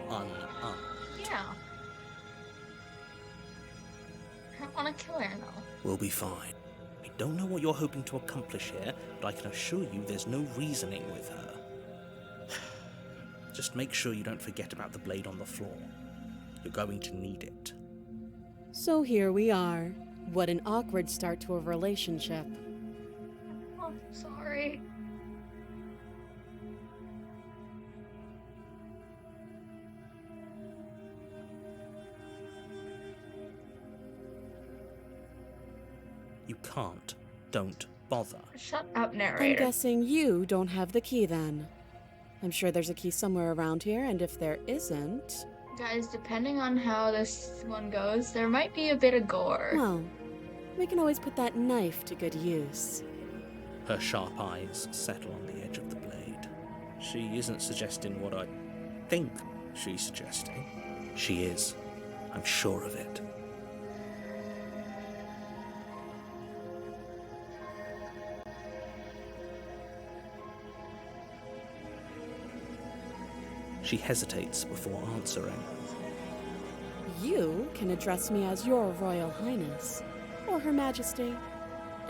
Unarmed. Yeah. I don't want to kill her though. We'll be fine. I don't know what you're hoping to accomplish here, but I can assure you there's no reasoning with her. Just make sure you don't forget about the blade on the floor. You're going to need it. So here we are. What an awkward start to a relationship. Oh, sorry. You can't. Don't bother. Shut up, I'm narrator. guessing you don't have the key then. I'm sure there's a key somewhere around here, and if there isn't... Guys, depending on how this one goes, there might be a bit of gore. Well, we can always put that knife to good use. Her sharp eyes settle on the edge of the blade. She isn't suggesting what I think she's suggesting. She is. I'm sure of it. She hesitates before answering. You can address me as Your Royal Highness, or Her Majesty.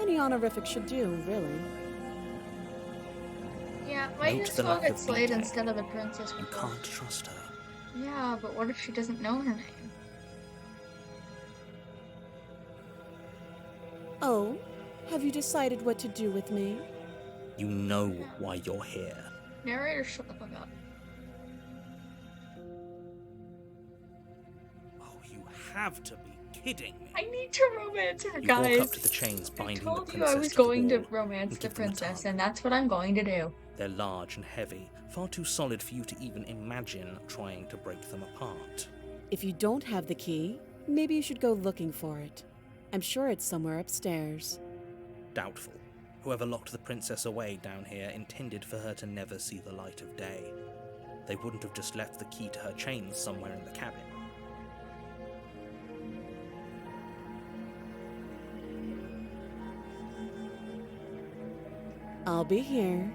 Any honorific should do, really. Yeah, might Note as the well lack get of slayed detail. instead of the princess. You can't trust her. Yeah, but what if she doesn't know her name? Oh, have you decided what to do with me? You know why you're here. Narrator, shut the fuck up. Oh, you have to be kidding me. I need to romance her, You guys. walk up to the chains I binding the told you princess I was to the going to wall romance and the give them a princess, tug. and that's what I'm going to do. They're large and heavy, far too solid for you to even imagine trying to break them apart. If you don't have the key, maybe you should go looking for it. I'm sure it's somewhere upstairs. Doubtful. Whoever locked the princess away down here intended for her to never see the light of day. They wouldn't have just left the key to her chains somewhere in the cabin. I'll be here.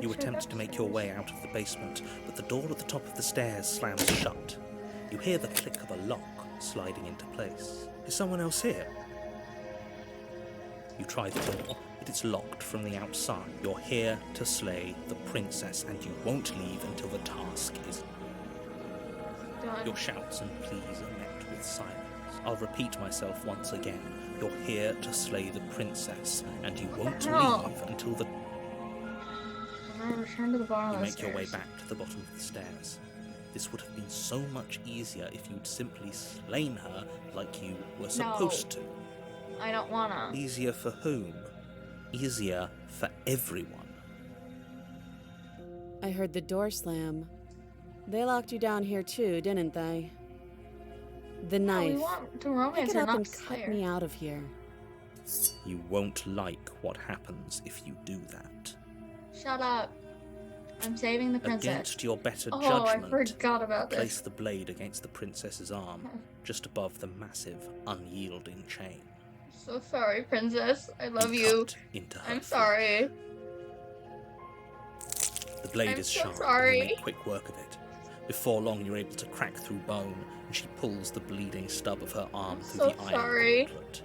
You attempt to make your way out of the basement, but the door at the top of the stairs slams shut. You hear the click of a lock sliding into place. Is someone else here? You try the door, but it's locked from the outside. You're here to slay the princess, and you won't leave until the task is done. Your shouts and pleas are met with silence. I'll repeat myself once again. You're here to slay the princess, and you won't leave until the... Return to the bottom You of the make your way stairs. back to the bottom of the stairs. This would have been so much easier if you'd simply slain her like you were supposed to. I don't wanna. Easier for whom? Easier for everyone. I heard the door slam. They locked you down here too, didn't they? The No, we knife. want to Pick romance it her, up not and slay cut her. me out of here. You won't like what happens if you do that. Shut up. I'm saving the princess. Against your better Oh, judgment, I forgot about place this. the blade against the princess's arm, just above the massive, unyielding chain. So sorry, princess. I love You you. cut into her I'm feet. sorry. The blade I'm is so sharp, and sorry. you make quick work of it. Before long, you're able to crack through bone, and she pulls the bleeding stub of her arm I'm through so the sorry. iron gauntlet.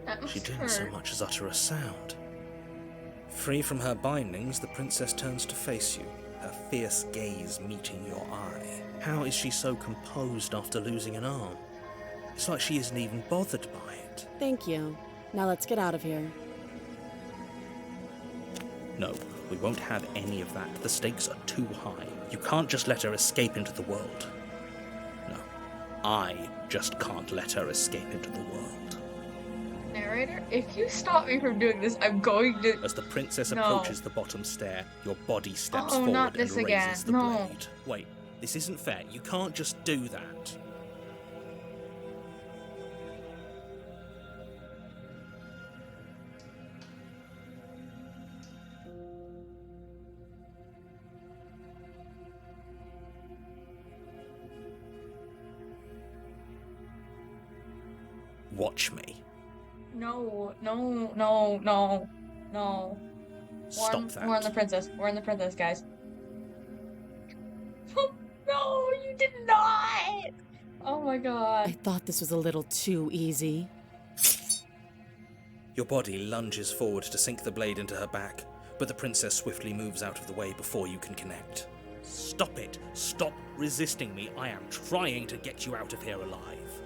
That She must didn't so hurt. much as utter a sound. Free from her bindings, the princess turns to face you, her fierce gaze meeting your eye. How is she so composed after losing an arm? It's like she isn't even bothered by it. Thank you. Now let's get out of here. No, we won't have any of that. The stakes are too high. You can't just let her escape into the world. No, I just can't let her escape into the world. Narrator, if you stop me from doing this, I'm going to... As the princess No. approaches the bottom stair, your body steps Oh, forward not and this raises again. the No. blade. Wait, this isn't fair. You can't just do that. Watch me. No, no, no, no, no. Stop that. We're on the princess. We're on the princess, guys. No, you did not! Oh my I god. thought this was a little too easy. Your body lunges forward to sink the blade into her back, but the princess swiftly moves out of the way before you can connect. Stop it! Stop resisting me! I am trying to get you out of here alive.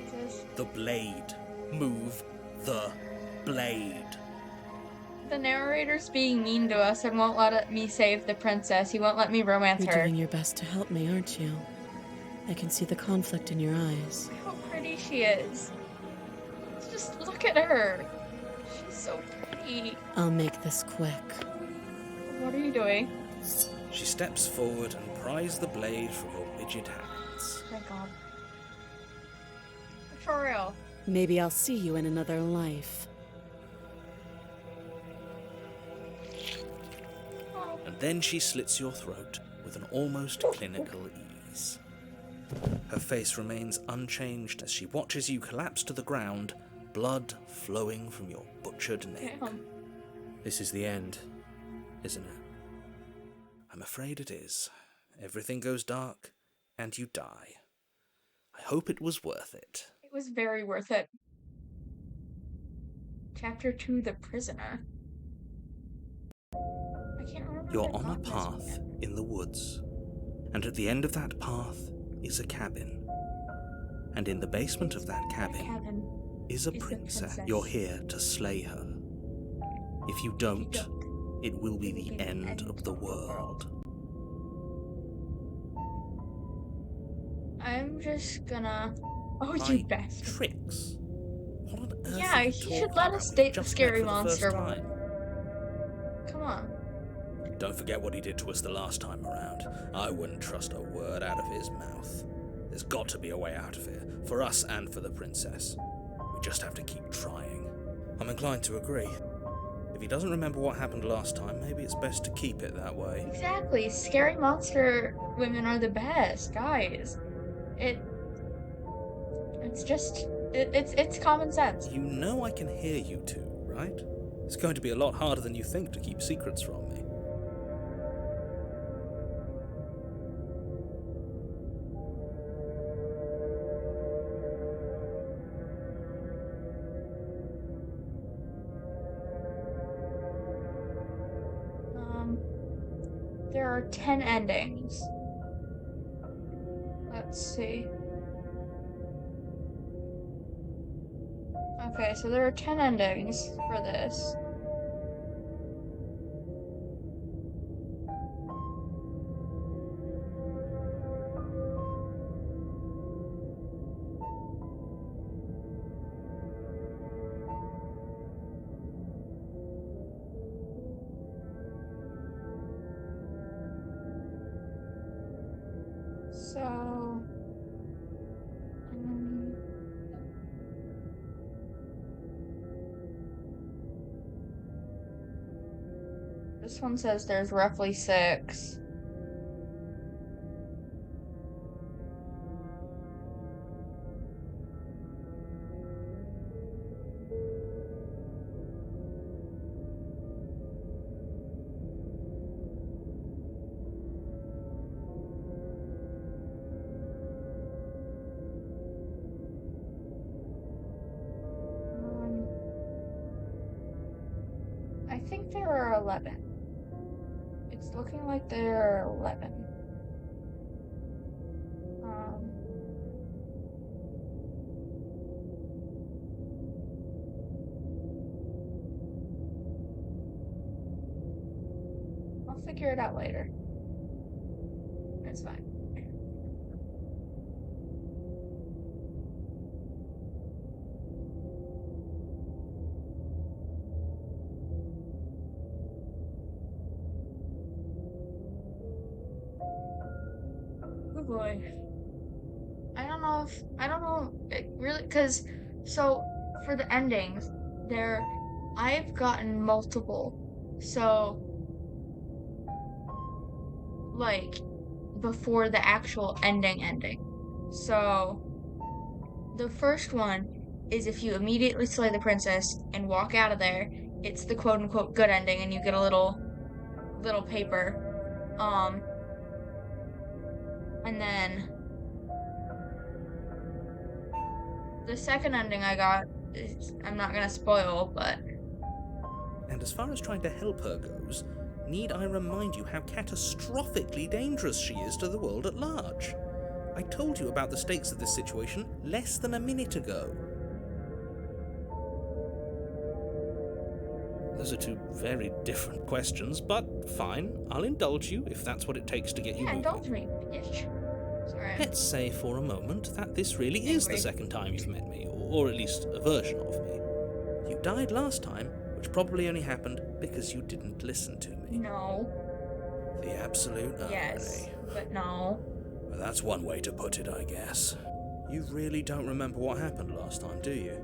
Princess. The blade. Move the blade. The narrator's being mean to us and won't let me save the princess. He won't let me romance You're her. doing your best to help me, aren't you? I can see the conflict in your eyes. How pretty she is. Just look at her. She's so pretty. I'll make this quick. What are you doing? She steps forward and pries the blade from your rigid hands. Oh my god. For real. Maybe I'll see you in another life. Oh, And then she slits your throat with an almost clinical ease. Her face remains unchanged as she watches you collapse to the ground, blood flowing from your butchered neck. damn. This is the end, isn't it? I'm afraid it is. Everything goes dark, and you die. I hope it was worth it. It was very worth it. Chapter 2, The Prisoner. I can't remember. You're if I on a got this path yet. in the woods, and at the end of that path is a cabin. And in the basement of that cabin Cabin. is a the princess. princess. You're here to slay her. If you don't, it will be the end of the world. I'm just gonna. Oh, By you bastard. tricks? What on earth Yeah, are you he should talking let about? us date the Just scary met for the first monster time. Come on. Don't forget what he did to us the last time around. I wouldn't trust a word out of his mouth. There's got to be a way out of here, for us and for the princess. We just have to keep trying. I'm inclined to agree. If he doesn't remember what happened last time, maybe it's best to keep it that way. Exactly. Scary monster women are the best, guys. It's common sense. You know I can hear you two, right? It's going to be a lot harder than you think to keep secrets from me. There are 10 endings. Let's see. Okay, so there are 10 endings for this. So, this one says there's roughly 6. I think there are 11. It's looking like there are 11. I'll figure it out later. It's fine. Oh boy. I don't know, it really, because, so, for the endings, I've gotten multiple, so, like, before the actual ending. So, the first one is if you immediately slay the princess and walk out of there, it's the quote-unquote good ending, and you get a little paper, and then the second ending I got, I'm not gonna spoil, but... And as far as trying to help her goes, need I remind you how catastrophically dangerous she is to the world at large? I told you about the stakes of this situation less than a minute ago. Those are two very different questions, but fine, I'll indulge you if that's what it takes to get you moving. Yeah, indulge me, bitch. Sorry. Let's say for a moment that this really is the second time you've met me, or at least a version of me. You died last time, which probably only happened because you didn't listen to me. No. The absolute irony. Yes, but no. Well, that's one way to put it, I guess. You really don't remember what happened last time, do you?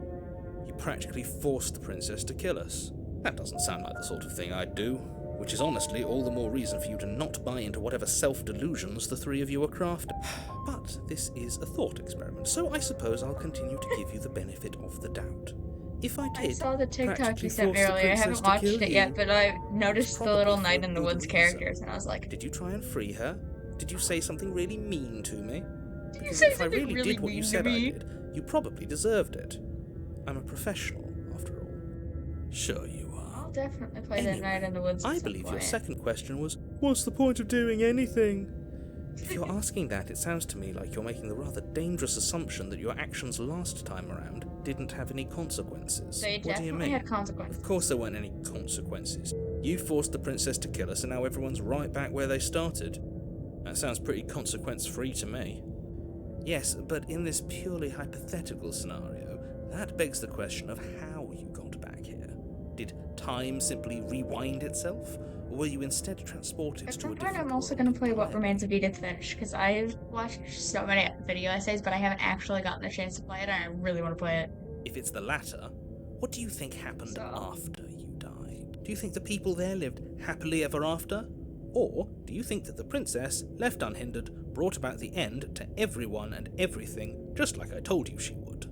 You practically forced the princess to kill us. That doesn't sound like the sort of thing I'd do, which is honestly all the more reason for you to not buy into whatever self-delusions the three of you are crafting. But this is a thought experiment, so I suppose I'll continue to give you the benefit of the doubt. If I did, I saw the TikTok you sent me force the earlier. I princess haven't to watched kill it you, yet, but I noticed the little probably Night for in the good Woods reason. characters, and I was like, Did you try and free her? Did you say something really mean to me? Did you Because say if I something really really did what you mean to said I me? did, you probably deserved it. I'm a professional, after all. Sure you are. I'll definitely play Anyway, that Night in the Woods. I at some believe your point. second question was, what's the point of doing anything? If you're asking that, it sounds to me like you're making the rather dangerous assumption that your actions last time around didn't have any consequences. They What do you definitely mean? had consequences. Of course there weren't any consequences. You forced the princess to kill us and now everyone's right back where they started. That sounds pretty consequence-free to me. Yes, but in this purely hypothetical scenario, that begs the question of how you got back here. Did time simply rewind itself? or were you instead transported At to a some point, different I'm also world gonna play What entirely? Remains of Edith Finch, because I've watched so many video essays, but I haven't actually gotten the chance to play it, and I really want to play it. If it's the latter, what do you think happened So, after you died? Do you think the people there lived happily ever after? Or do you think that the princess, left unhindered, brought about the end to everyone and everything, just like I told you she would?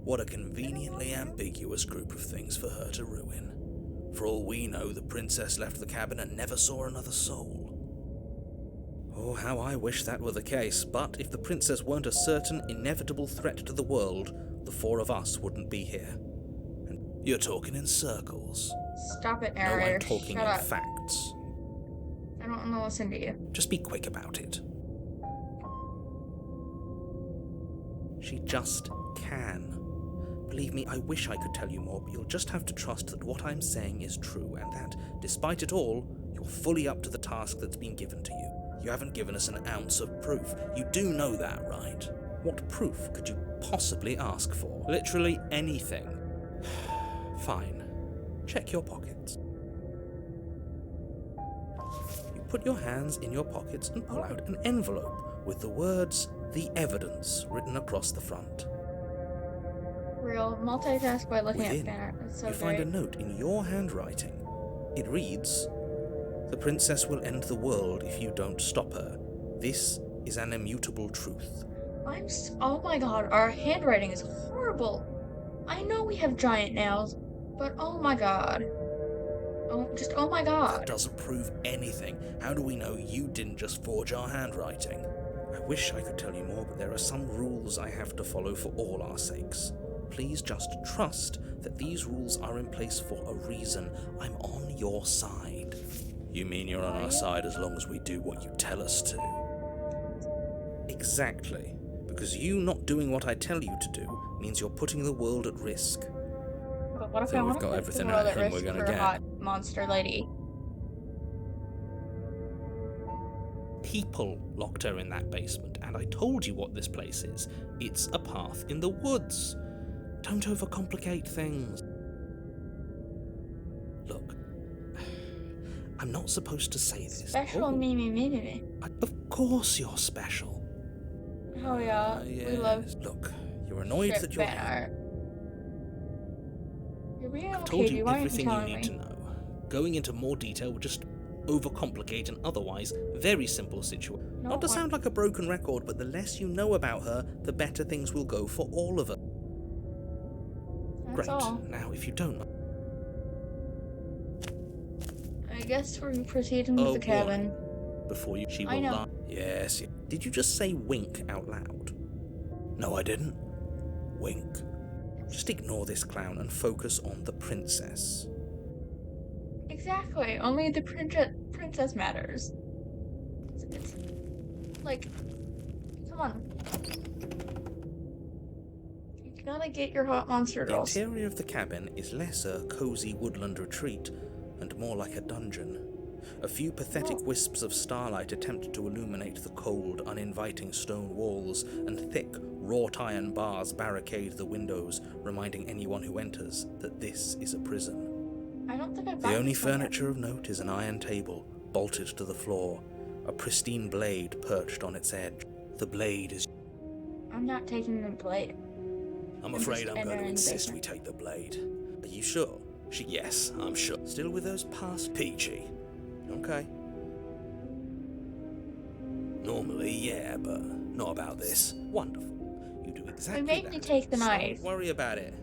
What a conveniently ambiguous group of things for her to ruin. For all we know, the princess left the cabin and never saw another soul. Oh, how I wish that were the case, but if the princess weren't a certain, inevitable threat to the world, the four of us wouldn't be here. And you're talking in circles. stop it, No, narrator. I'm talking Shut in up. facts. I don't want to listen to you. Just be quick about it. She just can. Believe me, I wish I could tell you more, but you'll just have to trust that what I'm saying is true, and that, despite it all, you're fully up to the task that's been given to you. You haven't given us an ounce of proof. You do know that, right? What proof could you possibly ask for? Literally anything. Fine. Check your pockets. You put your hands in your pockets and pull out an envelope with the words, "The Evidence," written across the front. Real multitask by looking Within, at banner. That's so you find a great. note in your handwriting. It reads, "The princess will end the world if you don't stop her. This is an immutable truth." Oh my god, our handwriting is horrible. I know we have giant nails, but oh my god. Oh my That god. doesn't prove anything. How do we know you didn't just forge our handwriting? I wish I could tell you more, but there are some rules I have to follow for all our sakes. Please just trust that these rules are in place for a reason. I'm on your side. You mean you're on our side as long as we do what you tell us to? Exactly. Because you not doing what I tell you to do means you're putting the world at risk. But what if So I we've want to got put everything the out world of at him we're risk gonna for a get. hot monster lady? People locked her in that basement, and I told you what this place is. It's a path in the woods. Don't overcomplicate things. Look, I'm not supposed to say this. Special me. Of course you're special. Oh yeah, we love Look, you're annoyed strip that you're fan here. art. You're being I've okay, told dude. you Why aren't you everything you telling need me? to know. Going into more detail would just overcomplicate an otherwise very simple situation. No, Not to what? sound like a broken record, but the less you know about her, the better things will go for all of us. That's Great. all. Now, if you don't know, I guess we're proceeding with the cabin. before you, she I will know. lie. Yes. Did you just say wink out loud? No, I didn't. Wink. Just ignore this clown and focus on the princess. Exactly. Only the princess matters. It's like, come on. You gotta get your hot monster The girls. interior of the cabin is less a cozy woodland retreat and more like a dungeon. A few pathetic wisps of starlight attempt to illuminate the cold, uninviting stone walls, and thick, wrought iron bars barricade the windows, reminding anyone who enters that this is a prison. I don't think I've The only this one yet. furniture of note is an iron table, bolted to the floor, a pristine blade perched on its edge. The blade is... I'm not taking the blade. I'm I'm afraid just I'm going to entering the insist we basement. take the blade. Are you sure? Yes, I'm sure. Still with those past peachy. Okay. Normally, yeah, but not about this. Wonderful. You do exactly made that. me take the So knife. don't worry about it.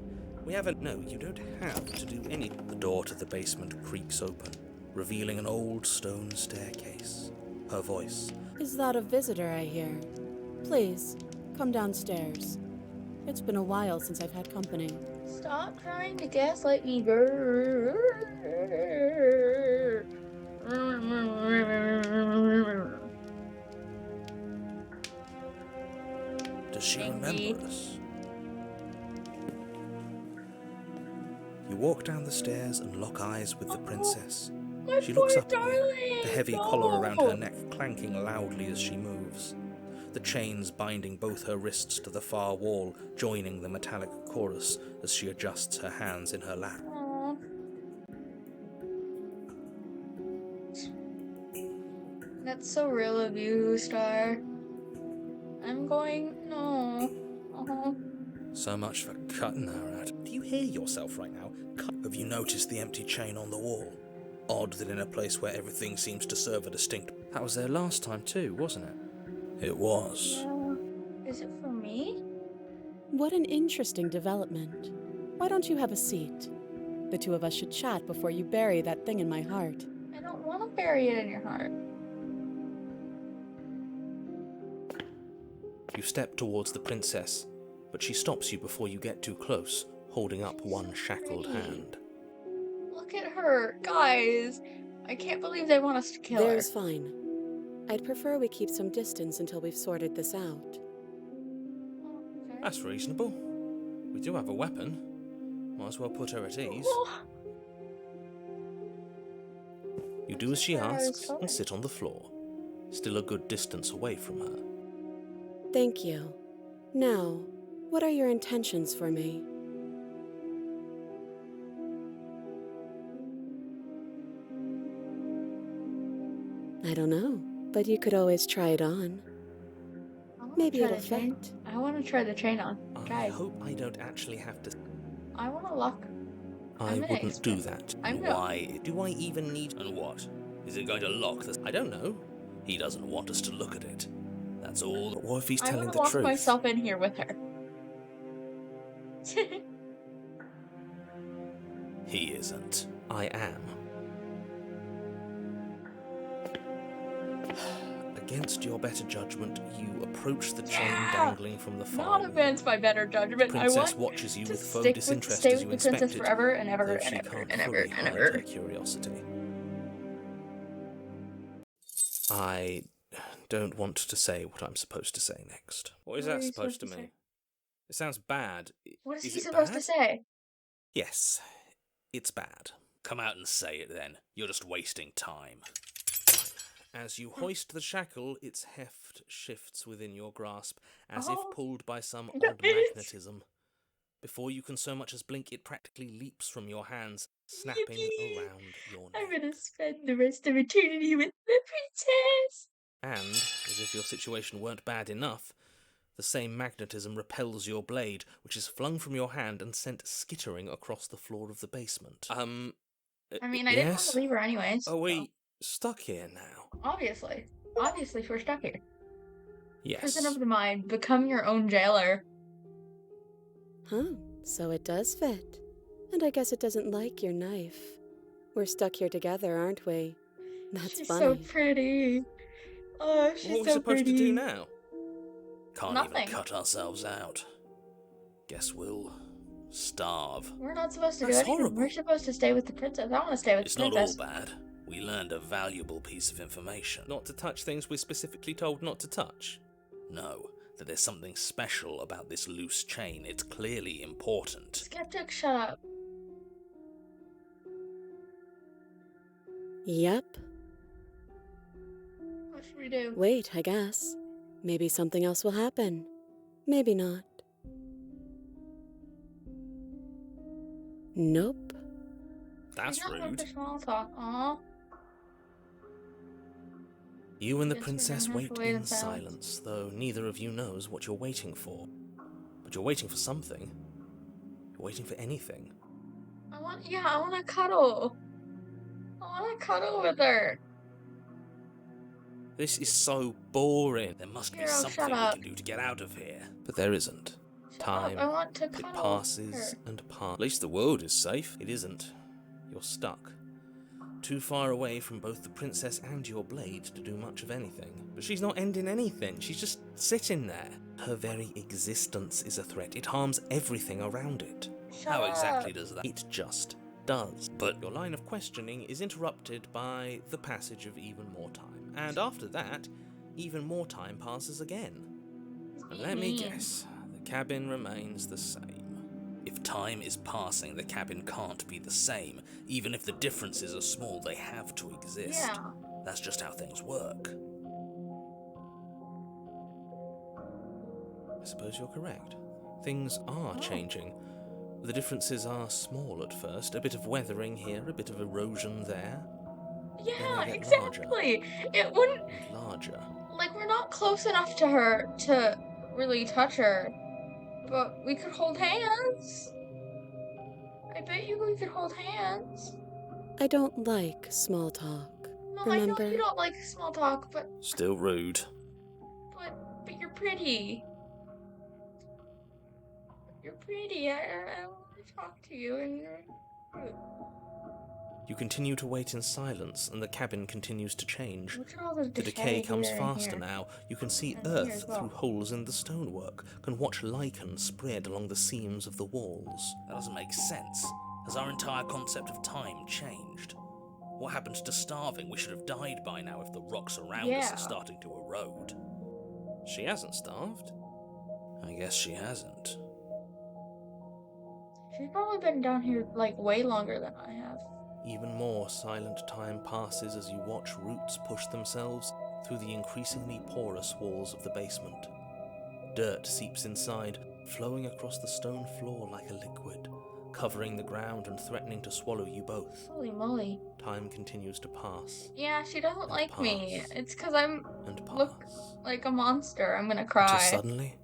We haven't... No, you don't have to do any... The door to the basement creaks open, revealing an old stone staircase. Her voice. Is that a visitor I hear? Please, come downstairs. It's been a while since I've had company. Stop trying to gaslight me, girl. Does she Maybe. remember us? You walk down the stairs and lock eyes with the princess. My She looks poor up at you, darling. the heavy No. collar around her neck clanking loudly as she moves. The chains binding both her wrists to the far wall, joining the metallic chorus as she adjusts her hands in her lap. Aw. That's so real of you, Star. I'm going. No. Oh. So much for cutting her out. Do you hear yourself right now? Have you noticed the empty chain on the wall? Odd that in a place where everything seems to serve a distinct... That was there last time too, wasn't it? It was. Yeah. Is it for me? What an interesting development. Why don't you have a seat? The two of us should chat before you bury that thing in my heart. I don't want to bury it in your heart. You step towards the princess, but she stops you before you get too close, holding up one shackled hand. Look at her, guys. I can't believe they want us to kill There's her. fine. I'd prefer we keep some distance until we've sorted this out. Okay. That's reasonable. We do have a weapon. Might as well put her at ease. You do as she asks and sit on the floor, still a good distance away from her. Thank you. Now, what are your intentions for me? I don't know, but you could always try it on. Maybe it'll fit. I want to try the chain on. I Guys, hope I don't actually have to... I want to lock. I wouldn't do that. Why? Do I even need... And what? Is it going to lock this? I don't know. He doesn't want us to look at it. That's all. But what if he's I telling want the to lock truth? myself in here with her. He isn't. I am. Against your better judgment, you approach the chain dangling from the far Not wall. against my better judgment. The I princess want watches you to with faux stay disinterest with as you the inspect princess it, forever and ever though and she ever can't and ever fully and hide ever. her curiosity. I don't want to say what I'm supposed to say next. What is What are that you supposed to supposed to mean? It sounds bad. What is he it supposed bad? to say? Yes, it's bad. Come out and say it then. You're just wasting time. As you hoist the shackle, its heft shifts within your grasp, as Oh. if pulled by some Nice. odd magnetism. Before you can so much as blink, it practically leaps from your hands, snapping Yippee. around your I'm neck. gonna spend the rest of eternity with the princess. And, as if your situation weren't bad enough, the same magnetism repels your blade, which is flung from your hand and sent skittering across the floor of the basement. I mean, I didn't want yes? to leave her anyways. Are we stuck here now? Obviously. Obviously, we're stuck here. Yes. Prison of the mind. Become your own jailer. Huh, so it does fit. And I guess it doesn't like your knife. We're stuck here together, aren't we? That's She's funny. so pretty. Oh, she's What are we so supposed pretty. to do now? Can't Nothing. even cut ourselves out. Guess we'll starve. We're not supposed to That's do anything. horrible. We're supposed to stay with the princess. I want to stay with It's the not princess. all bad. We learned a valuable piece of information. Not to touch things we're specifically told not to touch. No, that there's something special about this loose chain. It's clearly important. Skeptic, shut up. Yep. What should we do? Wait, I guess. Maybe something else will happen. Maybe not. Nope. That's You're not rude. for small talk. Aw. You and the Guess we're princess gonna have wait to wait in in silence. silence, though neither of you knows what you're waiting for. But you're waiting for something. You're waiting for anything. I want to cuddle. I want to cuddle with her. This is so boring. There must be Hero, something shut we up. can do to get out of here. But there isn't. Shut Time. up. I want to It cuddle passes her. and passes. At least the world is safe. It isn't. You're stuck. Too far away from both the princess and your blade to do much of anything. But she's not ending anything. She's just sitting there. Her very existence is a threat. It harms everything around it. Shut How up. exactly does that? It just does. But Your line of questioning is interrupted by the passage of even more time. And after that, even more time passes again. And let me guess, the cabin remains the same. if time is passing, the cabin can't be the same. Even if the differences are small, they have to exist. Yeah. That's just how things work. I suppose you're correct. Things are changing. The differences are small at first, a bit of weathering here, a bit of erosion there. Yeah, get exactly. It wouldn't, and larger. like, we're not close enough to her to really touch her, but we could hold hands. I bet you we could hold hands. I don't like small talk. No, Remember? I know you don't like small talk, but Still rude. but you're pretty. You're pretty. I want to talk to you, and you're. You continue to wait in silence, and the cabin continues to change. Look at all the The decay comes here and faster here. now. You can see And here earth as well. through holes in the stonework, can watch lichen spread along the seams of the walls. That doesn't make sense. Has our entire concept of time changed? What happened to starving? We should have died by now if the rocks around us Yeah. are starting to erode. She hasn't starved. I guess she hasn't. She's probably been down here like way longer than I have. Even more silent time passes as you watch roots push themselves through the increasingly porous walls of the basement. Dirt seeps inside, flowing across the stone floor like a liquid, covering the ground and threatening to swallow you both. Holy moly. Time continues to pass Yeah, she doesn't And like me. pass. It's because I'm and pass. look like a monster. I'm gonna Until cry. suddenly,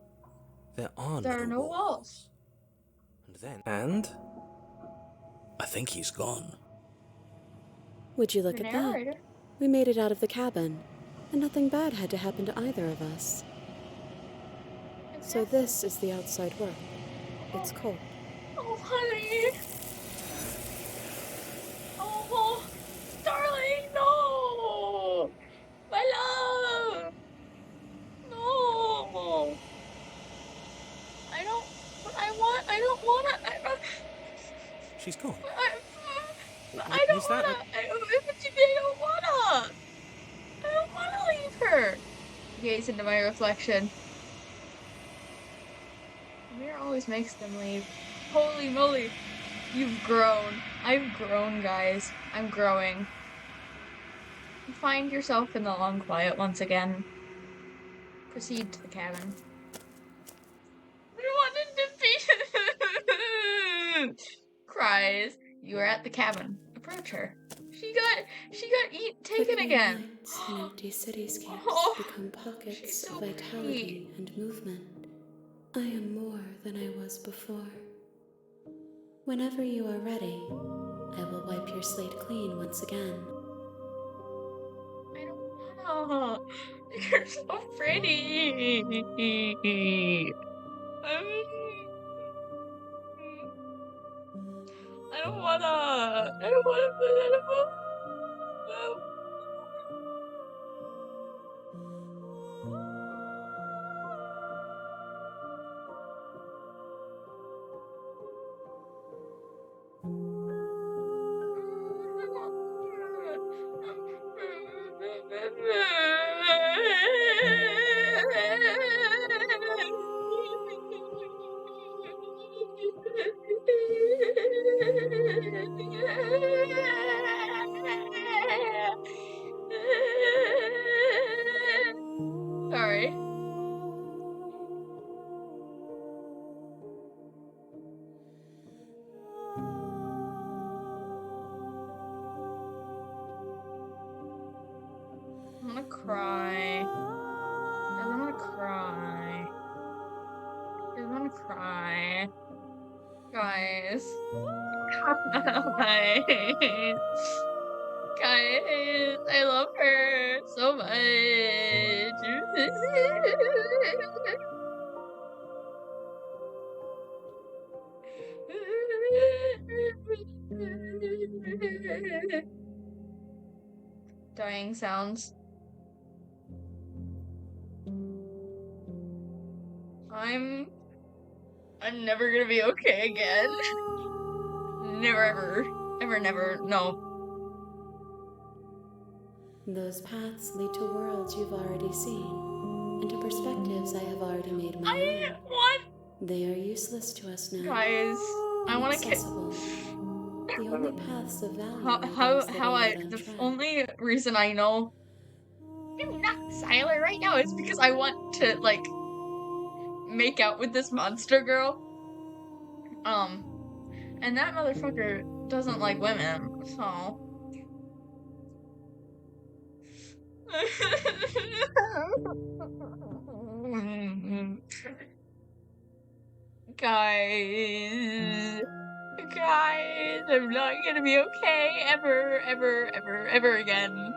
there are There are no walls. And then, I think he's gone. Would you look The at that? narrator. We made it out of the cabin, and nothing bad had to happen to either of us. So this is the outside world. It's cold. Oh, honey. Oh, darling, no. My love. No. I don't wanna. she's gone. I don't Is that wanna. I don't wanna leave her. Gaze into my reflection. The mirror always makes them leave. Holy moly. You've grown. I've grown, guys. I'm growing. You find yourself in the long quiet once again. Proceed to the cabin. I wanted to be cries. You are at the cabin. Approach her. She got taken Flickering again. lights and empty cityscapes Oh, become she's pockets so of vitality and movement. I am more than I was before. Whenever you are ready, I will wipe your slate clean once again. I don't wanna. You're so pretty. I don't wanna. I don't wanna. Sorry. I'm gonna cry. I'm gonna cry. I'm gonna cry. Guys. Guys. Guys. I love her so much. Dying sounds. I'm never gonna be okay again. Never, ever, never, no. Those paths lead to worlds you've already seen, and to perspectives I have already made my I own. want, They are useless to us now. guys. I want to Inaccessible. The only paths of value How are those that are yet the untried. only reason I know I'm not silent right now is because I want to like make out with this monster girl. And that motherfucker doesn't like women, so Guys, I'm not gonna be okay ever, ever, ever, ever again.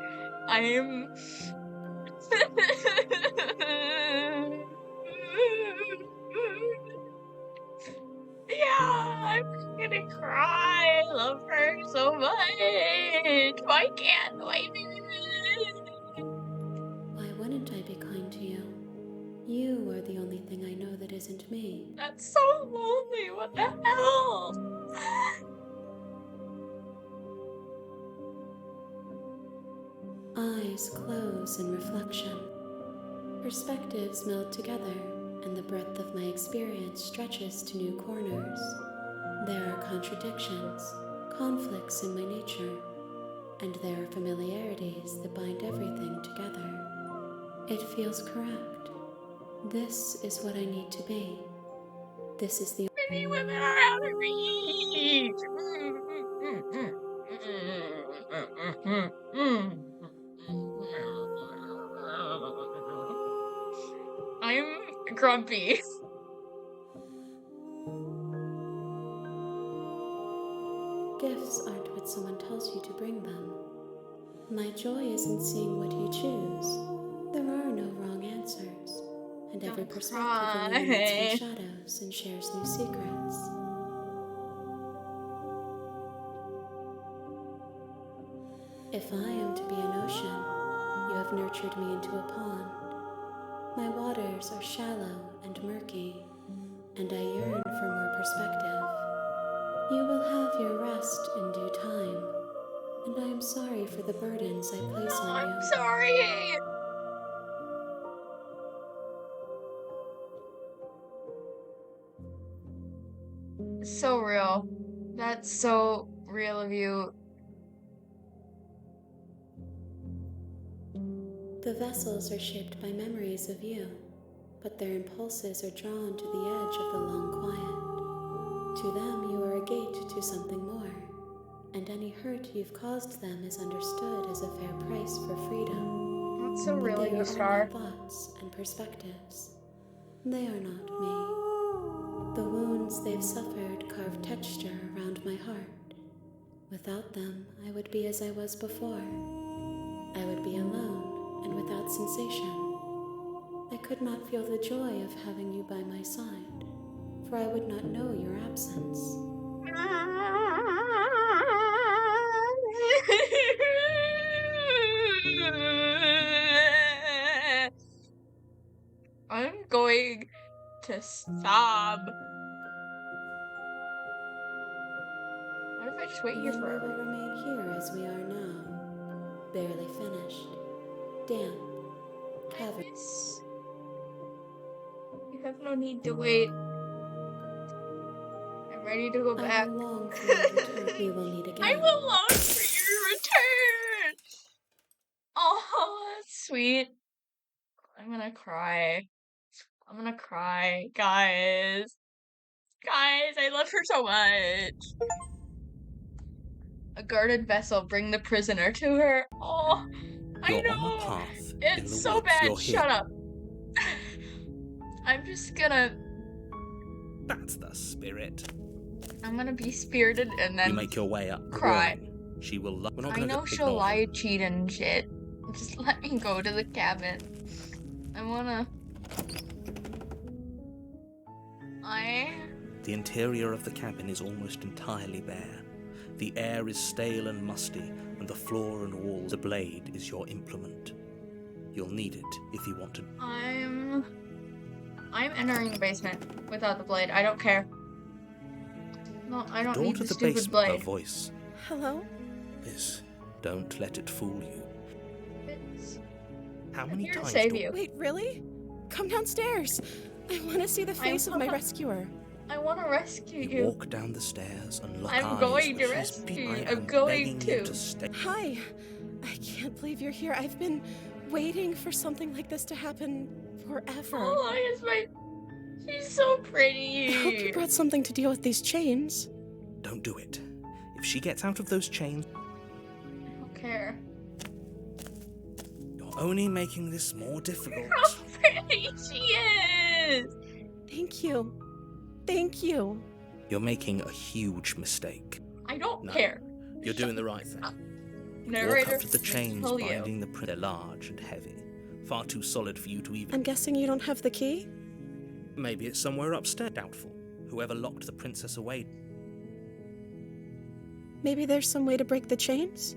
I'm. Yeah, I'm gonna cry. I love her so much. Why can't I? Why wouldn't I be kind to you? You are the only thing I know that isn't me. That's so lonely. What the hell? Eyes close in reflection. Perspectives meld together, and the breadth of my experience stretches to new corners. There are contradictions, conflicts in my nature, and there are familiarities that bind everything together. It feels correct. This is what I need to be. This is the Many women are out of reach. I'm grumpy. gifts aren't what someone tells you to bring them. My joy isn't seeing what you choose. There are no wrong answers, and every perspective illuminates new shadows and shares new secrets. If I am to be an ocean, you have nurtured me into a pond. My waters are shallow and murky, and I yearn for more perspective. You will have your rest in due time, and I am sorry for the burdens I place on you. I'm sorry. So real. That's so real of you. The vessels are shaped by memories of you, but their impulses are drawn to the edge of the long quiet. To them, you are a gate to something more, and any hurt you've caused them is understood as a fair price for freedom. That's so But real, they you are star. only thoughts and perspectives. They are not me. The wounds they've suffered carve texture around my heart. Without them, I would be as I was before. I would be alone and without sensation. I could not feel the joy of having you by my side, for I would not know your absence. I'm going to sob. What if I just wait here Then we will forever? remain here as we are now, barely finished, damp, cavernous. You have no need to wait. I'm ready to go I back. will long for your return. We will meet again. I will long for your return. Oh, that's sweet. I'm gonna cry. I'm gonna cry, guys. Guys, I love her so much. A guarded vessel, bring the prisoner to her. Oh, I You're on know. a path in It's the so woods. bad. You're here. Shut up. I'm just gonna. That's the spirit. I'm gonna be spirited and then You make your way up. cry. Warning, she will. We're not I gonna know go she'll ignore lie, them. cheat, and shit. Just let me go to the cabin. The interior of the cabin is almost entirely bare. The air is stale and musty, and the floor and walls. The blade is your implement. You'll need it if you want to. I'm entering the basement without the blade. I don't care. No, I don't Door need to the the stupid basement. Her blade. voice. Hello? Liz, don't let it fool you. It's How many here to times save do you. Wait, really? Come downstairs. I want to see the face of my rescuer. I want to rescue you you. walk down the stairs and look I'm eyes going to where she's rescue you. beating I'm and going begging you to. to stay. Hi. I can't believe you're here. I've been waiting for something like this to happen forever. Oh, it's my. She's so pretty. I hope you brought something to deal with these chains. Don't do it. If she gets out of those chains, I don't care. you're Only making this more difficult. How pretty she is! Thank you. Thank you. You're making a huge mistake. I don't No. care. You're doing the right thing. Narrator, Walk up to the chains tell you. binding the They're large and heavy. Far too solid for you to even... I'm guessing you don't have the key? Maybe it's somewhere upstairs. Doubtful. Whoever locked the princess away. Maybe there's some way to break the chains?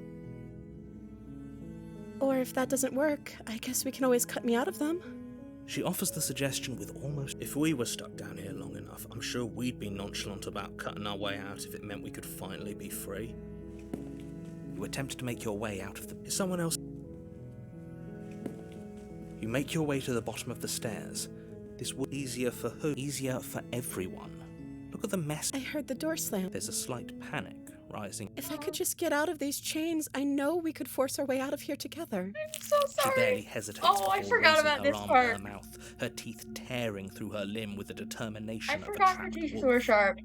Or if that doesn't work, I guess we can always cut me out of them. She offers the suggestion with almost... If we were stuck down here long enough, I'm sure we'd be nonchalant about cutting our way out if it meant we could finally be free. You attempt to make your way out of the... Is someone else... You make your way to the bottom of the stairs. This would be easier for who? Easier for everyone. Look at the mess. I heard the door slam. There's a slight panic rising. If I could just get out of these chains, I know we could force our way out of here together. I'm so She barely sorry. hesitates Oh, I before forgot raising about her this arm part. to her mouth, her teeth tearing through her limb with the determination I of a forgot her trapped teeth wolf. were sharp.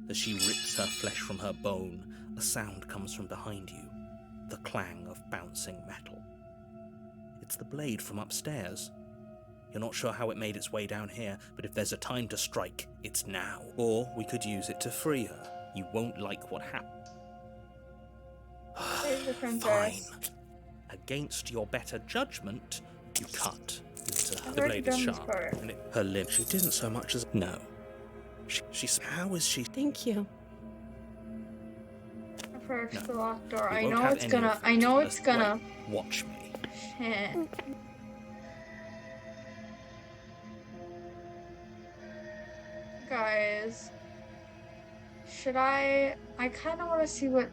As she rips her flesh from her bone, a sound comes from behind you, the clang of bouncing metal. It's the blade from upstairs. You're not sure how it made its way down here, but if there's a time to strike, it's now. Or we could use it to free her. You won't like what happened. Save the Fine. princess. Against your better judgment, you cut into her. I've The already blade is done this sharp, part. and her limb. She didn't so much as no. She's how is she? Thank you. Approach No. the locked door. We I won't know have it's any gonna. of I that. know it's Just gonna. wait. Watch me. Shit. Guys, should I kind of want to see what.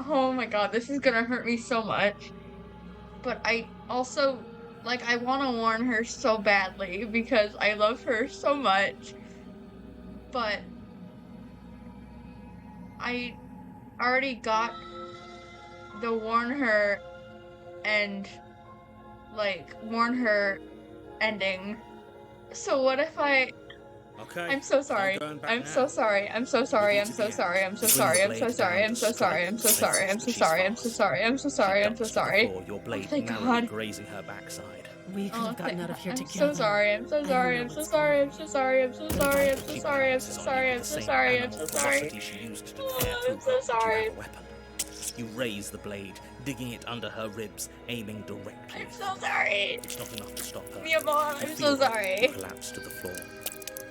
Oh my god, this is gonna hurt me so much. But I also, like, I want to warn her so badly because I love her so much. But I already got the warn her and, like, warn her ending. So what if I... Okay. I'm so sorry. going back I'm now. so sorry. I'm so sorry. I'm so sorry. I'm so sorry. I'm so sorry. I'm so sorry. I'm so sorry. I'm so sorry. I'm so sorry. I'm so sorry. I'm so sorry. Your blade thank narrowly God. grazing her backside. We could have gotten out of here I'm together. so sorry. I'm so sorry. I'm so sorry. I'm so sorry. I'm so sorry. I'm so She sorry. I'm pounces so on sorry. you I'm with so the same sorry. I'm animal so sorry. ferocity she used to tear Oh, through I'm so her. Do you sorry. have a weapon? You raise the blade, digging it under her ribs, aiming directly. I'm so sorry. It's not enough to stop her. Mia Mom, You I'm feel so her sorry. collapse to the floor.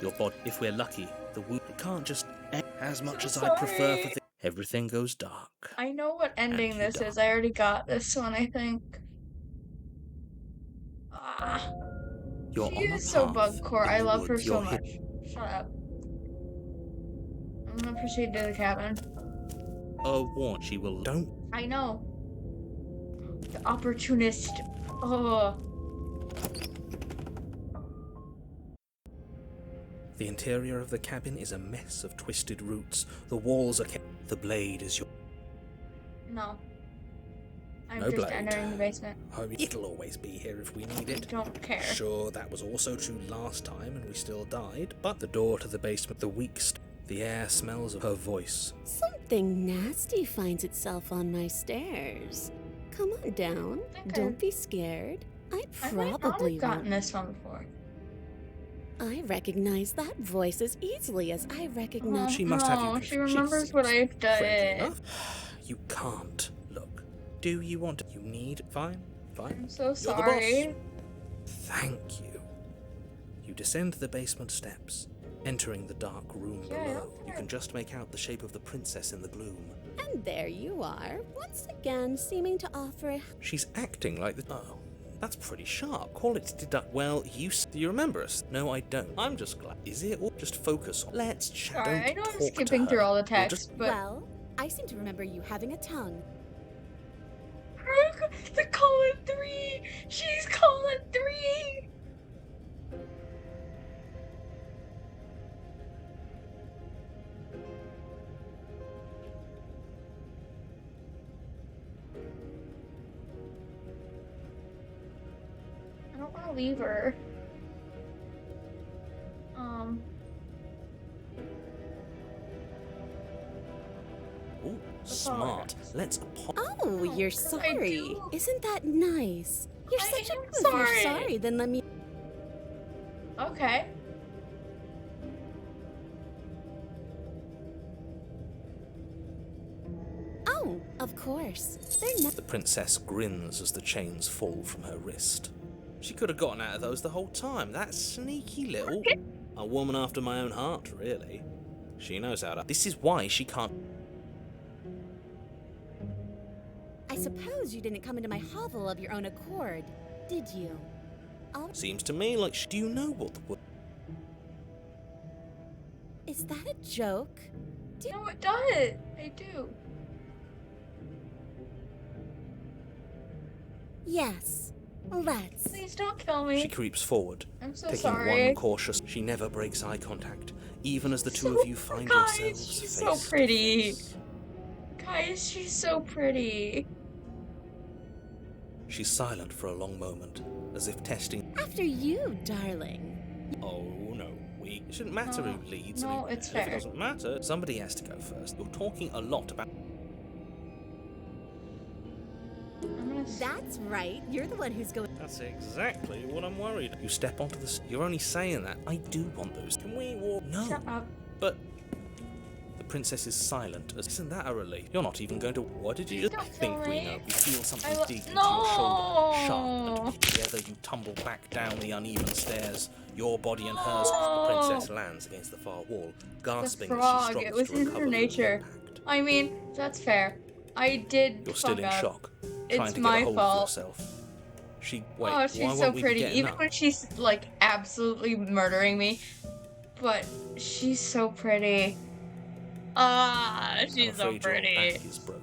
Your body, if we're lucky, the wound can't just end as much So as I prefer for sorry. everything goes dark. I know what ending you this die. is. I already got this one, I think. Ah. You're She on a is so path bugcore. in I the love her woods. so You're much. Shut up. I'm gonna proceed to the cabin. warn. She will. Don't. I know. The opportunist. Oh. The interior of the cabin is a mess of twisted roots. The walls are. The blade is your. No. I'm No just blade. entering the basement. It'll always be here if we need it. Don't care. Sure, that was also true last time and we still died, but the door to the basement, the the air smells of her voice. Something nasty finds itself on my stairs. Come on down. Okay. Don't be scared. I I might not probably have gotten won't. this one before. I recognize that voice as easily as I recognize. She must have you No, she confused. remembers what I've Friendly done. enough. You can't. Look, do you want to? You need. Fine. I'm so You're the sorry. boss. Thank you. You descend the basement steps, entering the dark room Yeah, below. You okay. can just make out the shape of the princess in the gloom. And there you are, once again seeming to offer a... She's acting like the. Oh, that's pretty sharp. Call it deduct. Well, do you remember us? No, I don't. I'm just glad. Is it? Or just focus on. Let's chat. Sorry, Don't I know I'm talk to skipping through her. all the We'll text, just- but Well, I seem to remember you having a tongue. the colon 3! She's colon 3! I don't want to leave her. Ooh, smart. Let's Oh, you're sorry. do. Isn't that nice? You're I such a am If you're sorry. sorry, then let me. Okay. Oh, of course. They're not. The princess grins as the chains fall from her wrist. She could have gotten out of those the whole time. That sneaky little... A woman after my own heart, really. She knows how to... This is why she can't... I suppose you didn't come into my hovel of your own accord, did you? Seems to me like... Do you know what the... Is that a joke? No, it does. I do. Yes. Let's. Please don't kill me. She creeps forward, I'm so taking sorry. one cautious... She never breaks eye contact, even as the two So- of you find guys, yourselves she's face so to pretty. face. Guys, she's so pretty. She's silent for a long moment, as if testing... After you, darling. Oh, no. It shouldn't matter No. who leads. No, and it's if it fair. doesn't matter, somebody has to go first. You're talking a lot about... I'm gonna That's right. You're the one who's going. That's exactly what I'm worried. You step onto the... You're only saying that. I do want those. Can we walk? No. shut up. But... The princess is silent. Isn't that a relief? You're not even going to... What did you just... Don't I think kill we me. know. You feel something I dig into no. your shoulder. Sharp. And together you tumble back down the uneven stairs. Your body and hers. The princess lands against the far wall, gasping The as frog, she struggles it was to in recover her from the nature. impact. I mean, that's fair. I did You're fuck still in up. shock, It's trying to my get a hold fault. of yourself. Wait, Oh, why she's won't so we be pretty. getting Even up? when she's like absolutely murdering me, but she's so pretty. Ah, I'm she's so afraid your pretty. back is broken.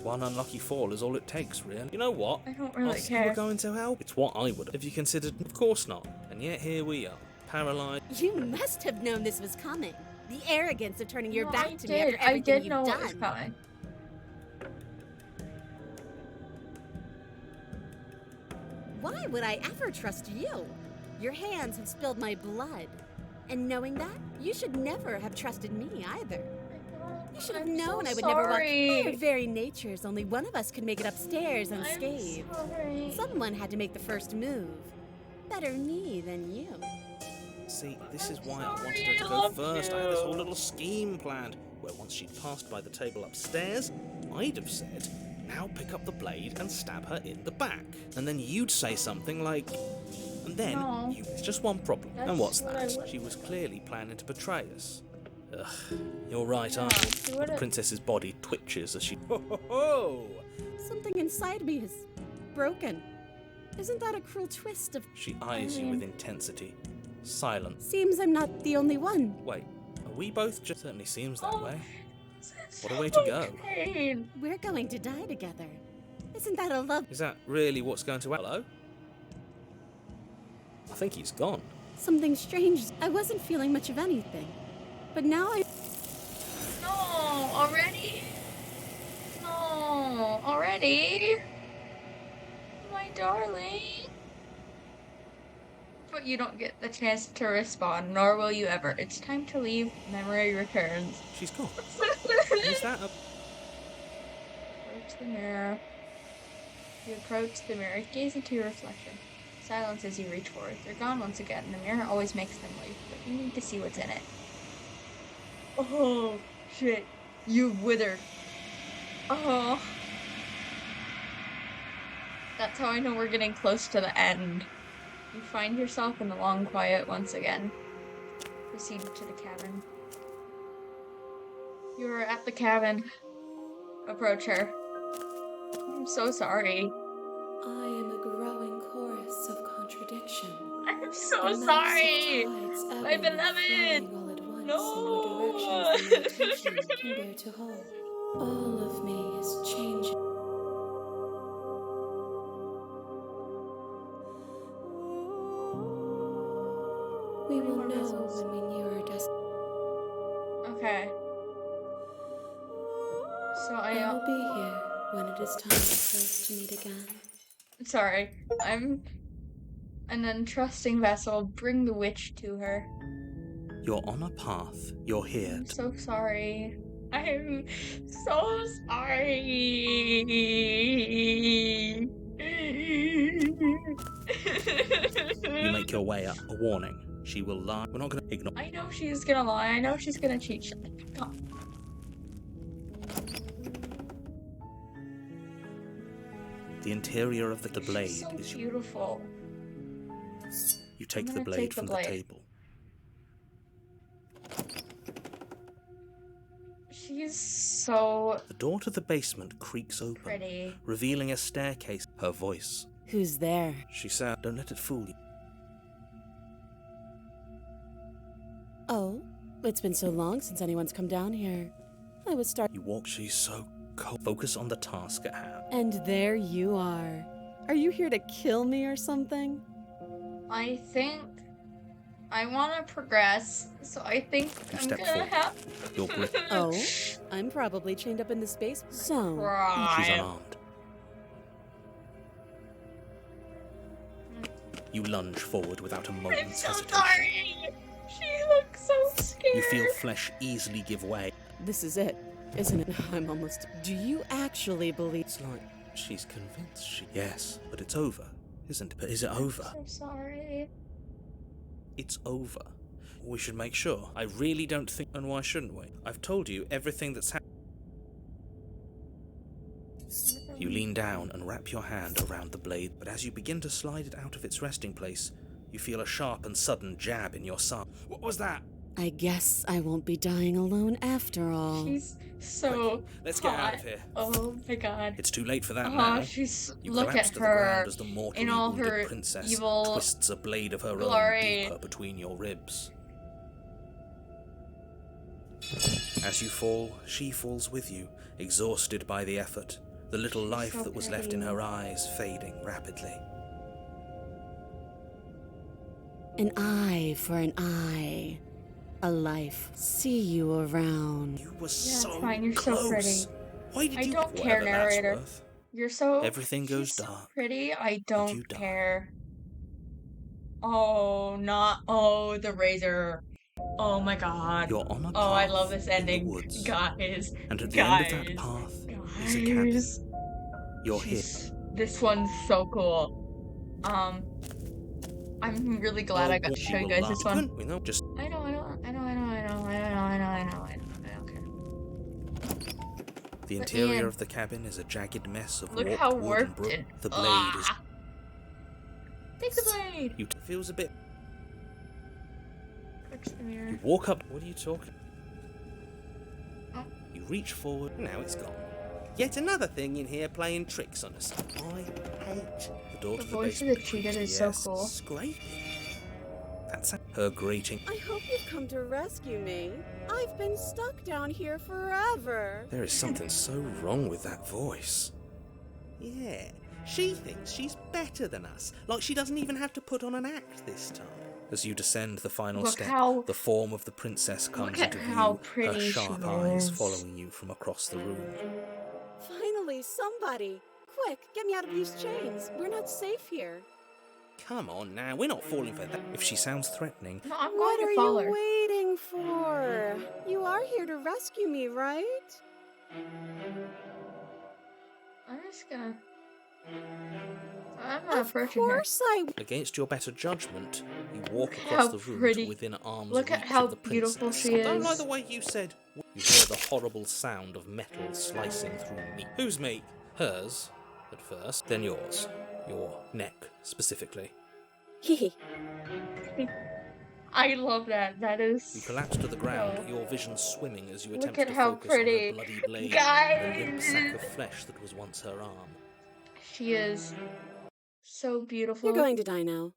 One unlucky fall is all it takes, really. You know what? I don't really Ask you were care. going to help. It's what I would have. If you considered, of course not. And yet here we are, paralyzed. You must have known this was coming. The arrogance of turning your No, back I to did. me after I everything did you've know done. what was coming. Why would I ever trust you? Your hands have spilled my blood. And knowing that, you should never have trusted me either. You should have I'm known so I would never walk. sorry. By our very natures, only one of us could make it upstairs unscathed. I'm sorry. Someone had to make the first move. Better me than you. See, this is I'm why I wanted sorry, her to I go love first. I had this you. whole little scheme planned, where once she'd passed by the table upstairs, I'd have said, now pick up the blade and stab her in the back. And then you'd say something like, and then, No. it's just one problem. That's And what's what I that? would- She was clearly planning to betray us. Ugh, you're right, Yeah, aren't she you? The would've- princess's body twitches as she... Ho, ho, ho! Something inside me is broken. Isn't that a cruel twist of... She eyes you with intensity. Silent. Seems I'm not the only one. Wait, are we both just... Certainly seems that Oh, way. It's What a way to go. pain. We're going to die together. Isn't that a love... Is that really what's going to... Hello? I think he's gone. Something strange. I wasn't feeling much of anything. But now I... No, already? No, already? My darling. But you don't get the chance to respond, nor will you ever. It's time to leave. Memory returns. She's gone. Is that a... Approach the mirror. You approach the mirror. Gaze into your reflection. Silence as you reach forward. They're gone once again. The mirror always makes them leave, but you need to see what's in it. Oh, shit. You've withered. Oh. That's how I know we're getting close to the end. You find yourself in the long quiet once again. Proceed to the cabin. You are at the cabin. Approach her. I'm so sorry. I am a growing chorus of contradiction. I'm so A mass of sorry. tides My ebbing and beloved. flowing all at once No. in your directions that no attention can bear to hold. All of me is changing. We will know when we near our destination. Okay. So I will be here when it is time for us to meet again. sorry. I'm an untrusting vessel. Bring the witch to her. You're on a path. You're here. I'm so sorry. I'm so sorry. You make your way up. A warning. She will lie. We're not gonna ignore. I know she's gonna lie. I know she's gonna cheat. God. The interior of the blade She's so is beautiful. You take I'm the gonna blade take the from the blade. table. She's so The door to the basement creaks open, pretty. revealing a staircase. Her voice. Who's there? She said, "Don't let it fool you." Oh, it's been so long since anyone's come down here. I was starting. You walk. She's so cold. Focus on the task at hand. And there you are. Are you here to kill me or something? I think I want to progress, so I think You I'm step gonna forward. have. Your grip. Oh, I'm probably chained up in this space. So, She's Right. unarmed. You lunge forward without a I'm moment's so hesitation. sorry. She looks so scared. You feel flesh easily give way. this is it, isn't it? I'm almost. Do you actually believe? It's like she's convinced she. Yes, but it's over, isn't it? But is it over? I'm so sorry. It's over. We should make sure. I really don't think. And why shouldn't we? I've told you everything that's happened. You lean down and wrap your hand around the blade, but as you begin to slide it out of its resting place, you feel a sharp and sudden jab in your side. What was that? I guess I won't be dying alone after all. She's so Let's hot. get out of here. Oh my god. It's too late for that Oh, now. she's You look collapse at to the ground her as the mortally in all wounded her princess evil twists a blade of her glory. own deeper between your ribs. As you fall, she falls with you, exhausted by the effort, the little life so that was left in pretty. her eyes fading rapidly. An eye for an eye. A life. See you around. You were Yeah, so it's fine, you're close. so pretty. Why did I you? don't care, Whatever that's narrator. worth. You're so Everything goes she's so dark, pretty. I you don't die. care. Oh, not the razor. Oh my god. You're on a Oh, I path love this in the ending. woods. Guys. And at the guys. end of that path is a cabin. Guys. You're here. This one's so cool. I'm really glad I got to show you guys this one. We know, just I know. I don't care. the But interior Ian, of the cabin is a jagged mess of look warped how wood and warped brook. it. The blade is. Take the blade. You feels a bit. Touch the mirror. You walk up. What are you talking? Oh. You reach forward. Now it's gone. Yet another thing in here playing tricks on us. I hate the door The to the voice of basement. the cheetah is Yes, so cool. Scraping. That's her grating. I hope you've come to rescue me. I've been stuck down here forever. There is something so wrong with that voice. Yeah, she thinks she's better than us. Like she doesn't even have to put on an act this time. As you descend the final Look step, how- the form of the princess comes Look at into how view, pretty her she sharp eyes is. following you from across the room. Finally, somebody. Quick, get me out of these chains. We're not safe here. Come on now, we're not falling for that. If she sounds threatening, No, I'm What going are to follow you her. waiting for? You are here to rescue me, right? I'm just gonna. I'm not Of approaching her. course I. against your better judgment, you walk Look across how the room pretty. to within arm's Look at reach how of the beautiful princess. she I don't like is. the way you said. You hear the horrible sound of metal slicing through meat. Whose meat? Hers, at first, then yours. Your neck, specifically. Hee. I love that. That is. You collapse to the ground, Oh. your vision swimming as you Look attempt at to how focus pretty. on her bloody blade, Guys. the limp sack of flesh that was once her arm. She is so beautiful. You're going to die now.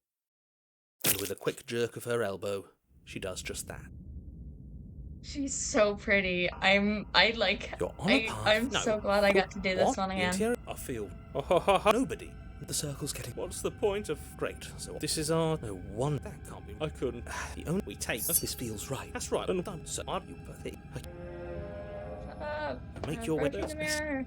And with a quick jerk of her elbow, she does just that. She's so pretty. I like. You're on a path. I'm No. so glad I got to do this What? one The again. interior? I feel. Nobody. The circle's getting. What's the point of? Great. So this is our. No one. That can't be. I couldn't. The only we take. This feels right. That's right. And don't. So are you pathetic? Shut up. Make I'm your way. approaching the mirror.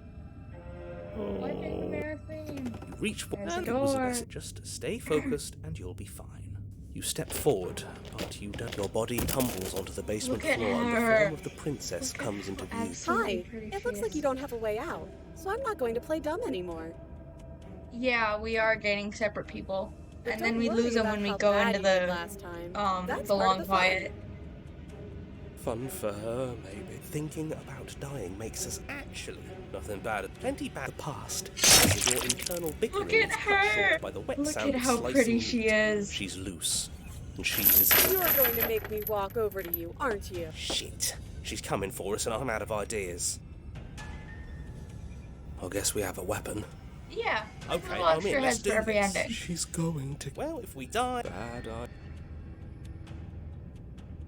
Why did the mirror thing? You reach for. There's a And it was a door. message. Just stay focused, and you'll be fine. You step forward, but you don't. Your body tumbles onto the basement Look at floor, and the her. form of the princess Look at comes into how view. absolutely Hi. pretty It she looks like is. you don't have a way out, so I'm not going to play dumb anymore. Yeah, we are dating separate people. But And don't then we worry lose them about when we how go bad into you did the last time. That's the part long of the fun. quiet. Fun for her, maybe. Thinking about dying makes us actually nothing bad. Plenty bad. The past. With your internal bickering Look at is cut her! short by the wet Look sound at of how slicing pretty meat. she is. She's loose, and she is. You're going to make me walk over to you, aren't you? Shit. She's coming for us, and I'm out of ideas. I guess we have a weapon. Yeah. Okay, Little I'm extra in. Let's heads do for every this. ending. She's going to. Well, if we die. Bad idea.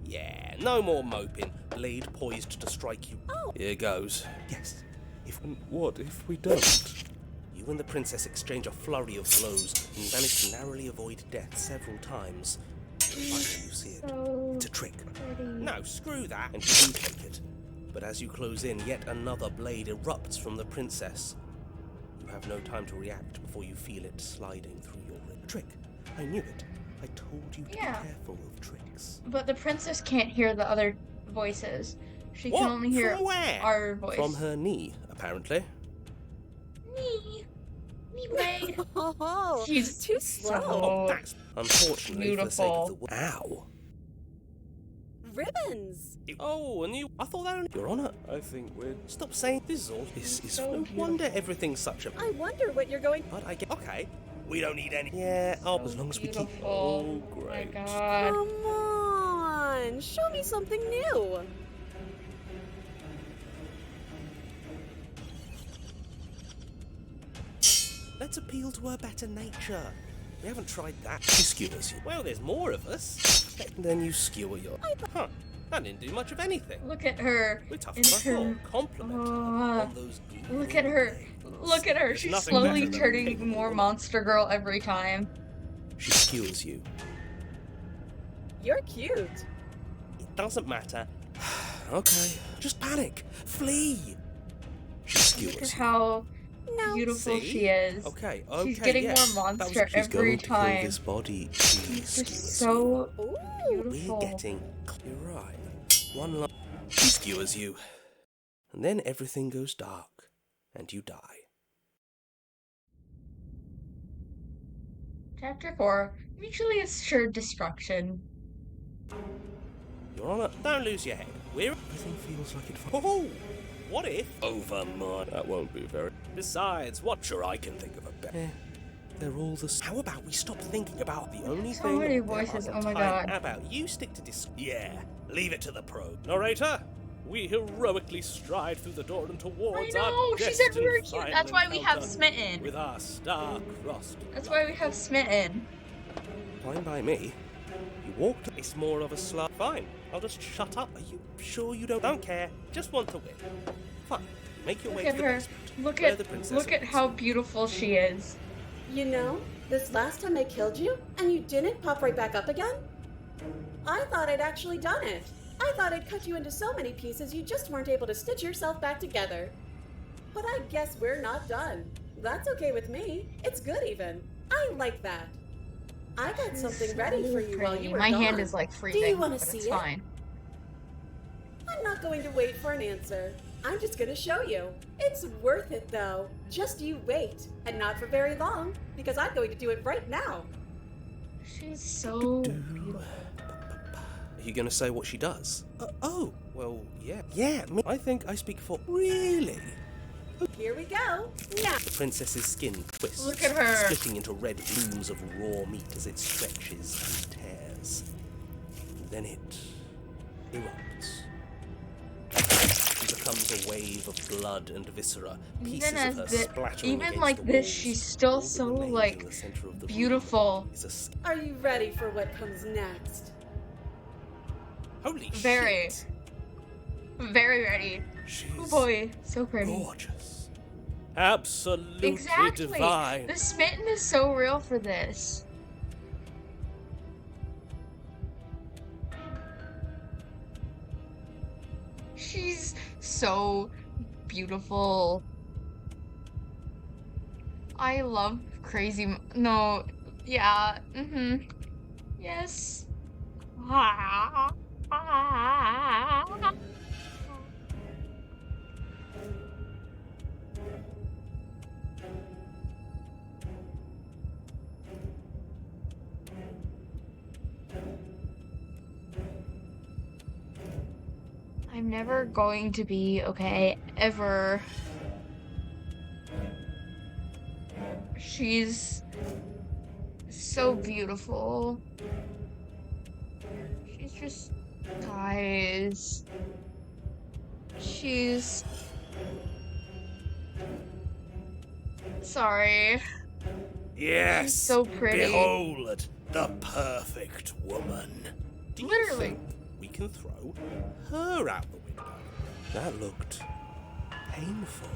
Yeah, no more moping. Blade poised to strike you. Oh. Here goes. Yes. What if we don't? You and the princess exchange a flurry of blows and manage to narrowly avoid death several times. Finally, you see it. So It's a trick. pretty. No, screw that. And you do take it. But as you close in, yet another blade erupts from the princess. You have no time to react before you feel it sliding through your rib. Trick. I knew it. I told you to Yeah. be careful of tricks. But the princess can't hear the other voices. She What? can only hear From where? our voice. From her knee, apparently. Me. Me Blade. Oh, She's too slow. so That's unfortunately for the sake of the Ow. Ribbons. Oh, and you. I thought that only. Your Honor, I think we're. Stop saying this is all. This is. So No beautiful. wonder everything's such a. I wonder what you're going. But I get. Okay. We don't need any. Yeah, So as long as we keep. beautiful. Oh, Oh my great. god. Come on, show me something new. Let's appeal to her better nature. We haven't tried that. She skewers you. Well, there's more of us. Then you skewer your. Huh. That didn't do much of anything. Look at her. We're tough in as I her. thought. Compliment her on those. Look at her. Look at her. There's She's nothing slowly better than turning capable more woman. monster girl every time. She skewers you. You're cute. It doesn't matter. Okay. Just panic. Flee. She Look at skewers you. how No. beautiful See? she is. Okay. She's getting yeah. more That monster was, she's every going to kill time. this body. She She's skewers just so Ooh. you. beautiful. We're getting. You're right. One line. She skewers you. And then everything goes dark. And you die. Chapter 4. Mutually Assured Destruction. Your Honor, don't lose your head. Everything feels like it. Oh, what if? Over mine. That won't be very. Besides, what sure I can think of a better. They're all the. How about we stop thinking about the only So thing? many there voices, are oh my time. god. How about you stick to this? Yeah, leave it to the pro. Narrator, we heroically stride through the door and towards I know, our she said destined we were cute. final That's why we have encounter Smitten. with our star-crossed. That's why we have Smitten. Fine by me. You walked. It's more of a slug. Fine. I'll just shut up. Are you sure you don't care? Just want to win. Fine. Make your Look way at to the her. basement. Look where at the princess look at is. how beautiful she is. You know, this last time I killed you, and you didn't pop right back up again? I thought I'd actually done it. I thought I'd cut you into so many pieces you just weren't able to stitch yourself back together. But I guess we're not done. That's okay with me. It's good even. I like that. I got something ready for you while you were My gone. hand is like freezing. wanna but see it's it? fine. I'm not going to wait for an answer. I'm just going to show you. It's worth it, though. Just you wait. And not for very long, because I'm going to do it right now. She's so beautiful. Are you going to say what she does? Oh, well, yeah. Yeah, I think I speak for. Really? Here we go. Now. The princess's skin twists, Look at her. splitting into red blooms of raw meat as it stretches and tears. Then it erupts. It becomes a wave of blood and viscera, pieces Even as of her the, splattering even against like the this, walls. she's still All that so remains in like the center of the room beautiful. is a Are you ready for what comes next? Holy Very. shit! Very ready. She's Oh boy, so pretty. gorgeous. Absolutely Exactly. divine. The Smitten is so real for this. She's so beautiful. I love crazy. No, yeah. Yes. I'm never going to be okay, ever. She's so beautiful. She's just, guys, she's, sorry, Yes! she's so pretty. Behold, the perfect woman. Do you Literally. think we can throw her out the window? That looked painful.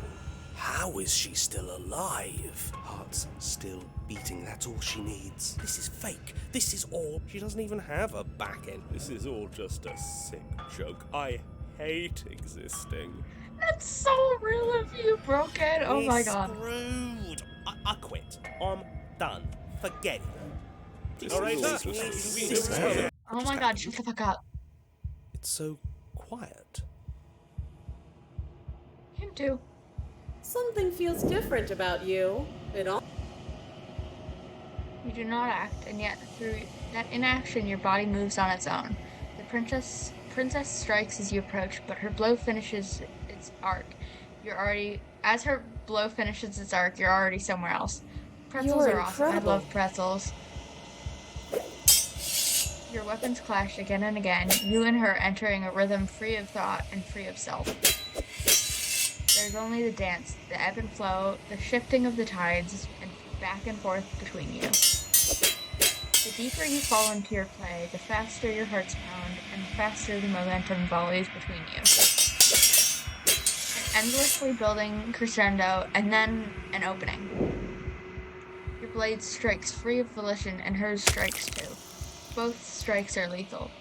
How is she still alive? Heart's still beating, that's all she needs. This is fake. This is all. She doesn't even have a back end. This is all just a sick joke. I hate existing. That's so real of you, Broken. Oh my god. Screwed. I quit. I'm done. Forget it. Alright, Oh my god, shut the fuck up. It's so quiet. Him too. Something feels different about you. It all. You do not act, and yet through that inaction, your body moves on its own. The princess strikes as you approach, but her blow finishes its arc. As her blow finishes its arc, you're already somewhere else. Pretzels You're are awesome. I incredible. love pretzels. Your weapons clash again and again, you and her entering a rhythm free of thought and free of self. There's only the dance, the ebb and flow, the shifting of the tides, and back and forth between you. The deeper you fall into your play, the faster your hearts pound, and the faster the momentum volleys between you. An endlessly building crescendo, and then an opening. Your blade strikes free of volition, and hers strikes too. Both strikes are lethal.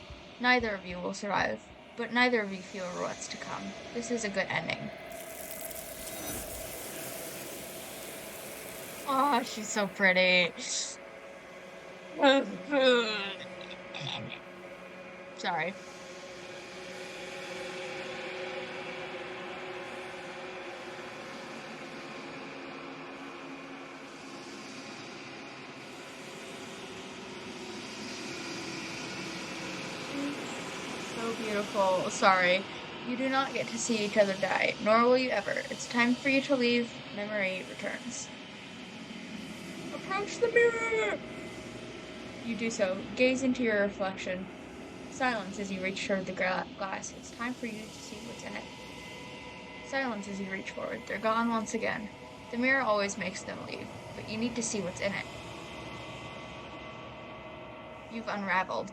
Neither of you will survive, but neither of you feel what's to come. This is a good ending. Oh, she's so pretty. Sorry. So beautiful. Sorry. You do not get to see each other die, nor will you ever. It's time for you to leave. Memory returns. Approach the mirror! You do so. Gaze into your reflection. Silence as you reach toward the glass. It's time for you to see what's in it. Silence as you reach forward. They're gone once again. The mirror always makes them leave, but you need to see what's in it. You've unraveled.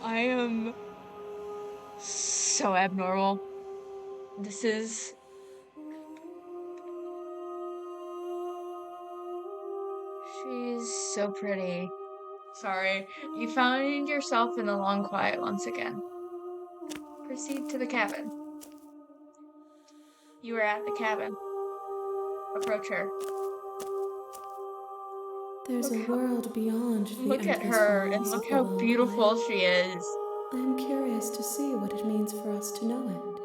I am so abnormal. This is... She's so pretty. Sorry. You found yourself in the long quiet once again. Proceed to the cabin. You are at the cabin. Approach her. There's a world beyond the Look at endless her, and walls look of how the long beautiful quiet. she is. I am curious to see what it means for us to know it.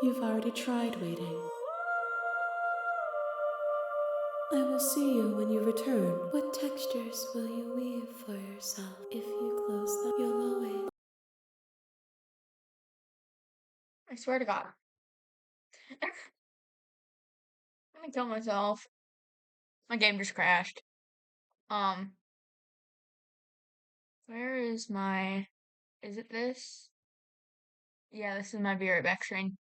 You've already tried waiting. I will see you when you return. What textures will you weave for yourself? If you close them, you'll always... I swear to God. I'm gonna kill myself. My game just crashed. Where is my... Is it this? Yeah, this is my be right back screen.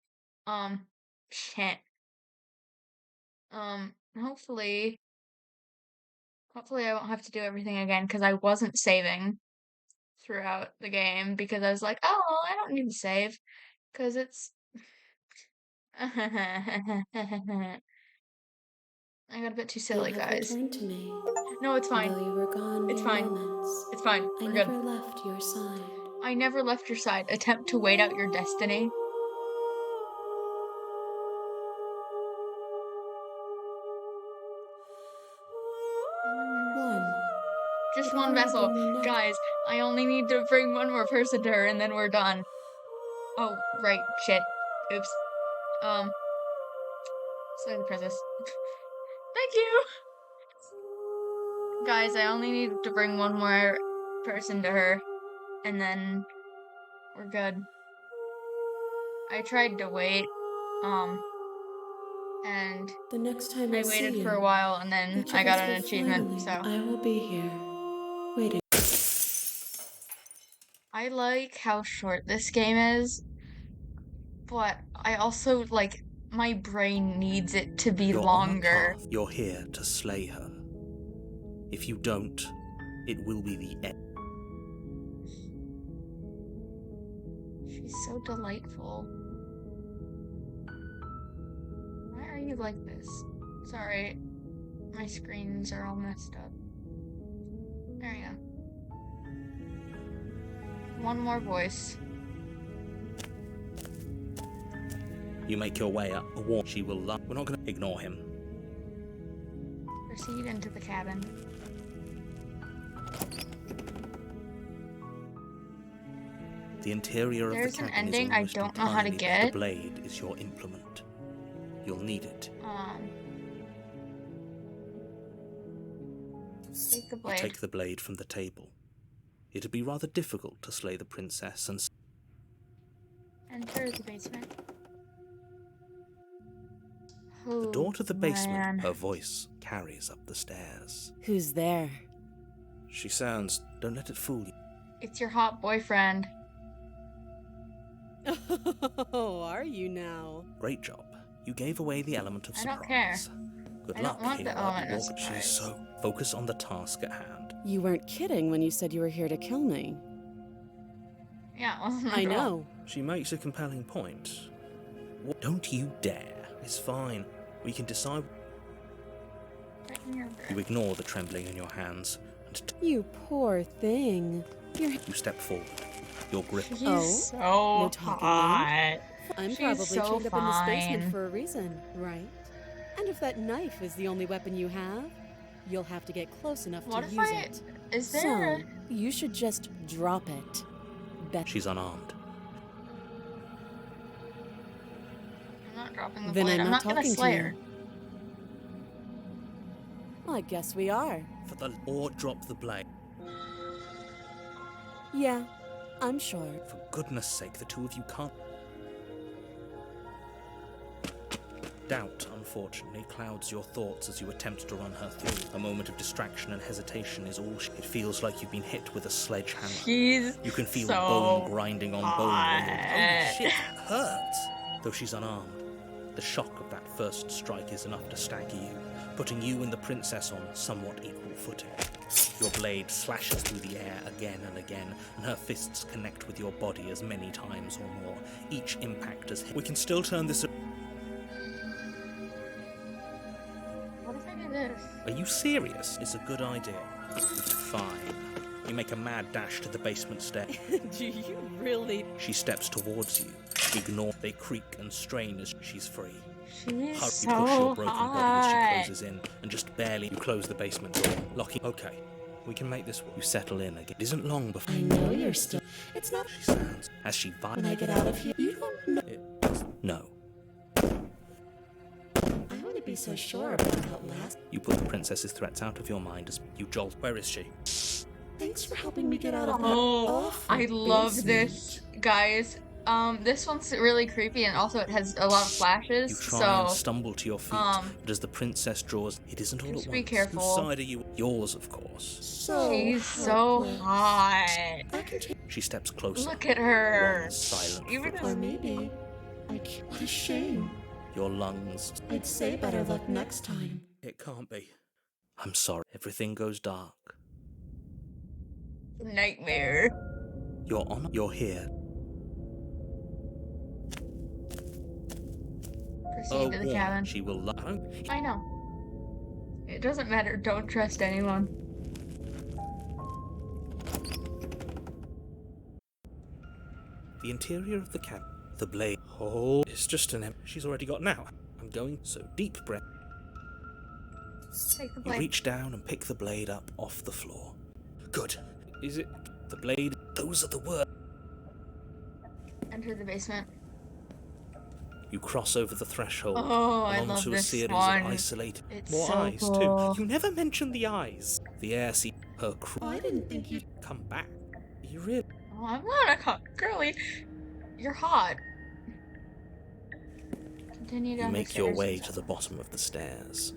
Shit. Hopefully I won't have to do everything again, because I wasn't saving throughout the game, because I was like, oh, I don't need to save, because it's... I got a bit too You silly, have guys. returned to me. No, it's fine. Though you were gone It's mere fine. moments, It's fine. I We're never good. left your side. I never left your side. Attempt to wait out your destiny. One. Just Whatever one you vessel. bring me next. Guys, I only need to bring one more person to her, and then we're done. Oh, right. Shit. Oops. Slay the princess. Thank you! Guys, I only need to bring one more person to her, and then we're good. I tried to wait, and The next time I see waited you, for a while, and then each I of got us an will achievement, finally, so. I will be here, waiting. I like how short this game is, but I also, like, my brain needs it to be You're longer. on a path. You're here to slay her. If you don't, it will be the end. She's so delightful. Why are you like this? Sorry, my screens are all messed up. There we go. One more voice. You make your way up a wall. She will love. We're not going to ignore him. Proceed into the cabin. The interior of There's the an cabin ending is I almost don't know how to entirely get. The blade is your implement. You'll need it. Take the You blade. take the blade from the table. It'd be rather difficult to slay the princess and... Enter the basement. The door to the basement, man. her voice carries up the stairs. Who's there? She sounds... Don't let it fool you. It's your hot boyfriend. Oh, are you now? Great job. You gave away the element of I surprise. don't care. Good I luck, don't want the hero. element of She's surprise. so... Focus on the task at hand. You weren't kidding when you said you were here to kill me. Yeah, well, I know. She makes a compelling point. Don't you dare. It's fine. We can decide... You ignore the trembling in your hands and You poor thing. you step forward. Your grip. He's Oh, so no talking hot. I'm She's probably so chained up in this basement fine. for a reason, right? And if that knife is the only weapon you have, you'll have to get close enough What to if use I... it. Is there... So, you should just drop it. She's unarmed. I'm not dropping the Then blade. I'm I'm not not gonna talking to slay you. her. I guess we are. For the... Or drop the blade. Yeah, I'm sure. For goodness sake, the two of you can't... Doubt, unfortunately, clouds your thoughts as you attempt to run her through. A moment of distraction and hesitation is all It feels like you've been hit with a sledgehammer. She's You can feel so bone grinding on bone when you're... Holy hot. shit, that hurts! Though she's unarmed, the shock of that first strike is enough to stagger you, putting you and the princess on somewhat equal footing. Your blade slashes through the air again and again, and her fists connect with your body as many times or more. Each impact has hit. We can still turn this... What if I do this? Are you serious? It's a good idea. Fine. You make a mad dash to the basement stair. Do you really? She steps towards you. Ignore. They creak and strain as she's free. She's You so push your broken body as she hot. closes in, and just barely you close the basement door, locking. Okay, we can make this work. You settle in again. It isn't long before I know you're still. It's not she sounds as she when I get out of here. You don't know. No. I wouldn't be so sure about that last. You put the princess's threats out of your mind as you jolt. Where is she? Thanks for helping me get out of that Oh, awful I love basement. this, guys. This one's really creepy, and also it has a lot of flashes. You try so and stumble to your feet, but as the princess draws, it isn't all just at be once. careful. Whose side are you? Yours, of course. So she's so helpless. hot. I can take. She steps closer. Look at her. One silent Even foot. Or maybe I can't. What a shame. Your lungs. I'd say better luck next time. It can't be. I'm sorry. Everything goes dark. Nightmare. You're here. Proceed to the cabin. She will I know. It doesn't matter. Don't trust anyone. The interior of the cabin. The blade. Oh, it's just an she's already got now. I'm going so deep breath. Take the You blade. reach down and pick the blade up off the floor. Good. Is it the blade? Those are the words. Enter the basement. You cross over the threshold Oh, I and love onto a this series one. of isolated It's more so eyes cool. too. You never mentioned the eyes. The air sees her I didn't think you'd. come back. You really Oh, I'm not a hot girly. You're hot. Continue You down the make your stairs. way to the bottom of the stairs.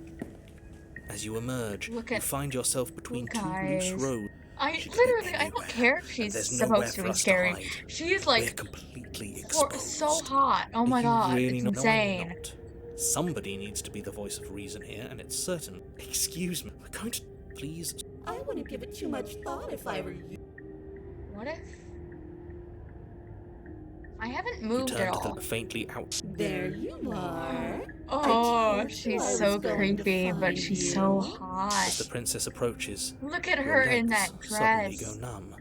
As you emerge, Look you at- find yourself between look, two loose guys. roads. I She could be literally, I anywhere, don't care if and she's there's nowhere supposed to for be us to scary. hide. She is We're like completely so exposed. hot. Oh Are my you god, really it's not? No, I'm insane. not. Somebody needs to be the voice of reason here, and it's certain. Excuse me, we're going to. Please. I wouldn't give it too much thought if I were you. What if? I haven't You moved turn at to all. the faintly out. There you are. Oh, told you she's I was so going to creepy, but find she's you. so As hot. the princess approaches, Look at your her in legs that suddenly dress. go numb.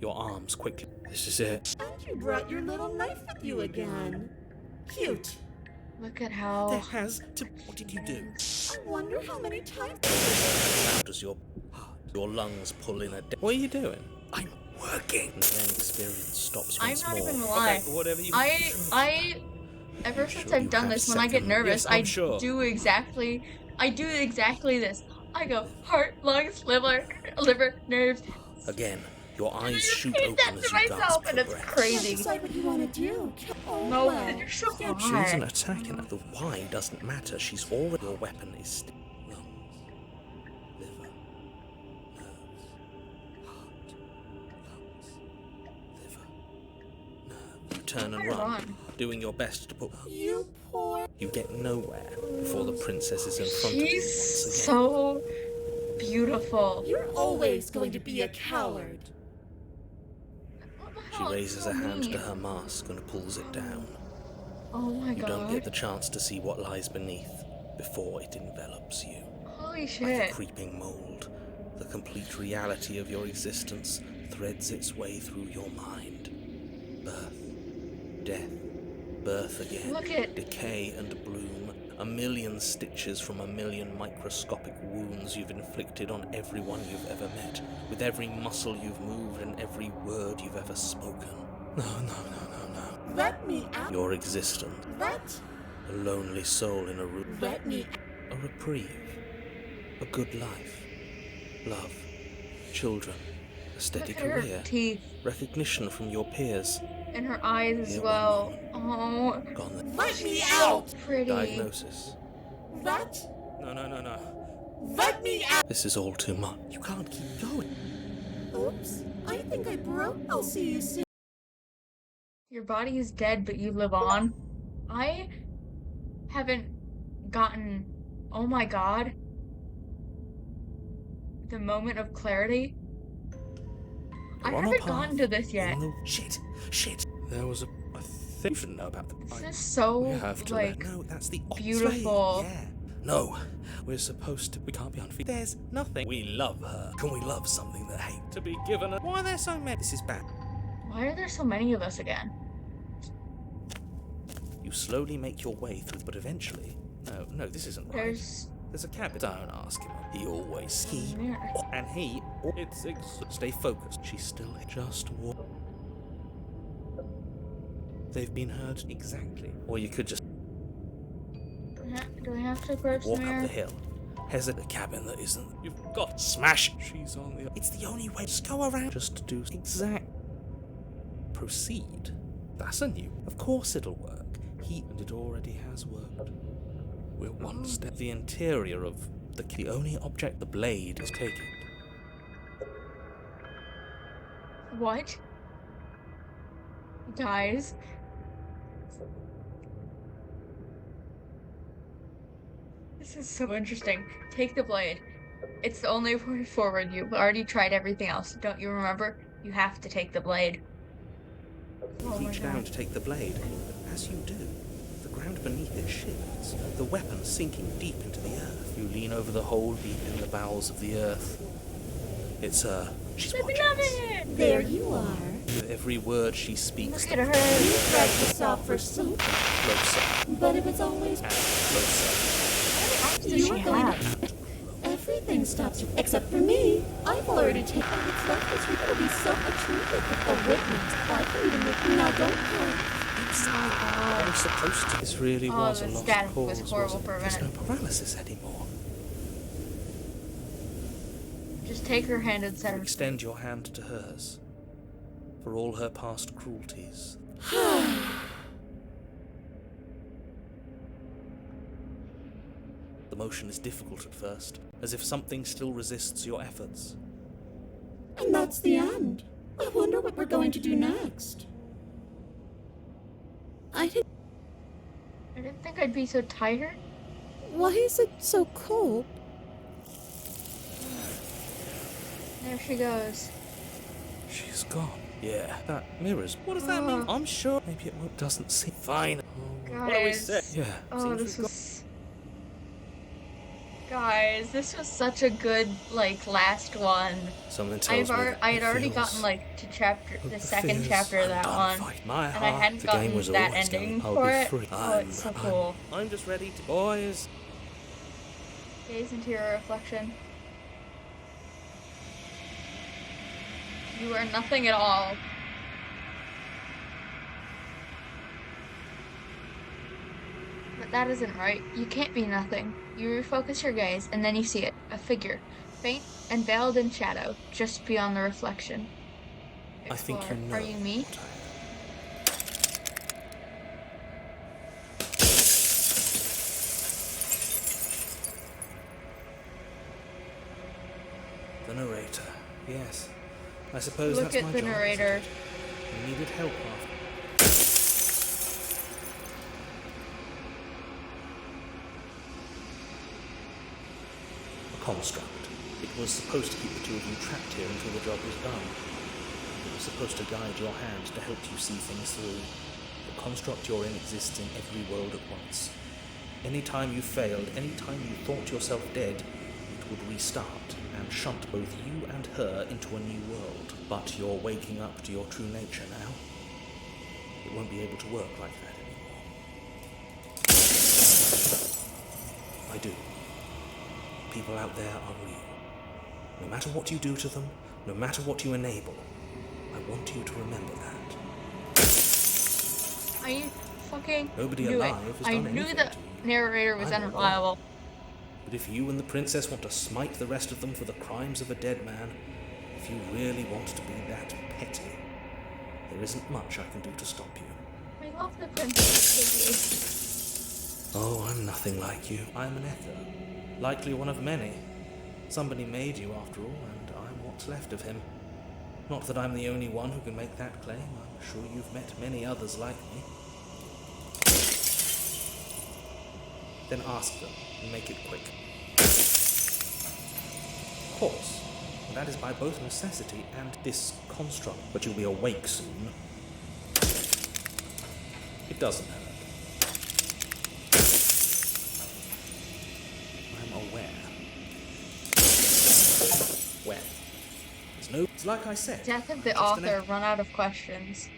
Your arms quickly. This is it. And you brought your little knife with you again. Cute. Look at There how. has to. What did you do? I wonder how many times. How does your lungs pull in a? What are you doing? I'm working. And then experience stops I'm once not more. even gonna lie. Okay, whatever you. Ever You since sure I've you done have this, when I get second- nervous, Yes, I'm I sure. do exactly this. I go heart, lungs, liver, nerves. Again, your eyes shoot Repeat open that as to you myself, gasp and for it's breath. crazy. Decide what you want to do. Oh, No, well. you're so She's hot. an attacking. The why doesn't matter. She's already. Your weapon is still lungs, liver, nerves, heart, lungs, liver, nerves. You turn and run, doing your best to put. You poor. You get nowhere before the princess is in front of you once She's again. so beautiful. You're always going to be a coward. She raises a hand to her mask and pulls it down. Oh my You don't get god. the chance to see what lies beneath before it envelops you. Holy Like a shit. creeping mold, the complete reality of your existence threads its way through your mind. Birth, death, birth again, Look at- decay and bloom, a million stitches from a million microscopic wounds you've inflicted on everyone you've ever met, with every muscle you've moved and every word you've ever spoken. No. Let me out. Your existence, Let. a lonely soul in a room. Let me. A reprieve, a good life, love, children, a steady Look at her career, teeth recognition from your peers, and her eyes as Yeah, well. Oh, gone then. Let me out. pretty. Diagnosis. Let. No. Let me out. This is all too much. You can't keep going. Oops. I think I broke. I'll see you soon. Your body is dead, but you live on. I haven't gotten, oh my god, the moment of clarity. I You're on a haven't path. gotten to this yet. In the- Shit. There was a. I think you should know about the. This is so, We have to like, No, that's the beautiful. Yeah. No, we're supposed to. We can't be unfair. There's nothing. We love her. Can we love something that hate to be given? Why are there so many? This is bad. Why are there so many of us again? You slowly make your way through, but eventually. No, this isn't right. There's a cabin. Don't ask him. He always. He. mirror. And he. It's. Stay focused. She's still just walk. They've been heard exactly. Or you could just Do I have to approach the walk mirror? up the hill. Hesitate the cabin that isn't. You've got smash. She's on the. It's the only way. Just go around. Just do exact. Proceed. That's a new. Of course it'll work. And it already has worked. We're one step. The interior of the only object the blade has taken. What? Guys. This is so interesting. Take the blade. It's the only way forward. You've already tried everything else. Don't you remember? You have to take the blade. You Oh my reach down God. to take the blade, but as you do, the ground beneath it shifts, the weapon sinking deep into the earth. You lean over the hole deep in the bowels of the earth. It's her. She's Let me watching love us. it! There you are. With every word she speaks, Look at her. You dragged yourself for soup, closer but it was always. and closer. What does You she were going have? Everything stops you except for me. I've already taken what's left as we will be so attracted with the witness. I can even make you now don't care. Oh my God. I'm supposed to. This really was a the lost static cause, was horrible wasn't for a it? There's no minute. paralysis anymore. Just take her hand and set her free. Extend your hand to hers. For all her past cruelties. The motion is difficult at first, as if something still resists your efforts. And that's the end. I wonder what we're going to do next. I didn't. I didn't think I'd be so tired. Why is it so cold? There she goes. She's gone. Yeah, that mirrors. What does that mean? I'm sure. Maybe it doesn't seem fine. Guys. What do we say? Yeah. Oh, seems this we've was... Guys, this was such a good, like, last one. Something tells me that I had it already feels- gotten, like, to the the second fears chapter of I'm that done one. fighting. My And I heart, hadn't the game gotten was that always ending I'll for be it. free. Oh, it's so cool. I'm just ready to... Boys. Gaze into your reflection. You are nothing at all. But that isn't right. You can't be nothing. You refocus your gaze, and then you see it. A figure. Faint and veiled in shadow, just beyond the reflection. I think you know. Are you me? The narrator. Yes. I suppose Look that's my at the job, narrator. isn't it? You needed help after. A construct. It was supposed to keep the two of you trapped here until the job was done. It was supposed to guide your hand to help you see things through. The construct you're in exists in every world at once. Any time you failed, any time you thought yourself dead, it would restart and shunt both you and her into a new world. But you're waking up to your true nature now. It won't be able to work like that anymore. I do. People out there are real. No matter what you do to them, no matter what you enable, I want you to remember that. I fucking Nobody knew alive it. has I done knew anything the to you. narrator was I know unreliable. But if you and the princess want to smite the rest of them for the crimes of a dead man, if you really want to be that petty, there isn't much I can do to stop you. I love the princess. Oh, I'm nothing like you. I'm an echo. Likely one of many. Somebody made you after all, and I'm what's left of him. Not that I'm the only one who can make that claim. I'm sure you've met many others like me. Then ask them, and make it quick. Of course, that is by both necessity and this construct, but you'll be awake soon. It doesn't hurt. I'm aware. When? There's no... It's like I said. Death of the just an author, run out of questions.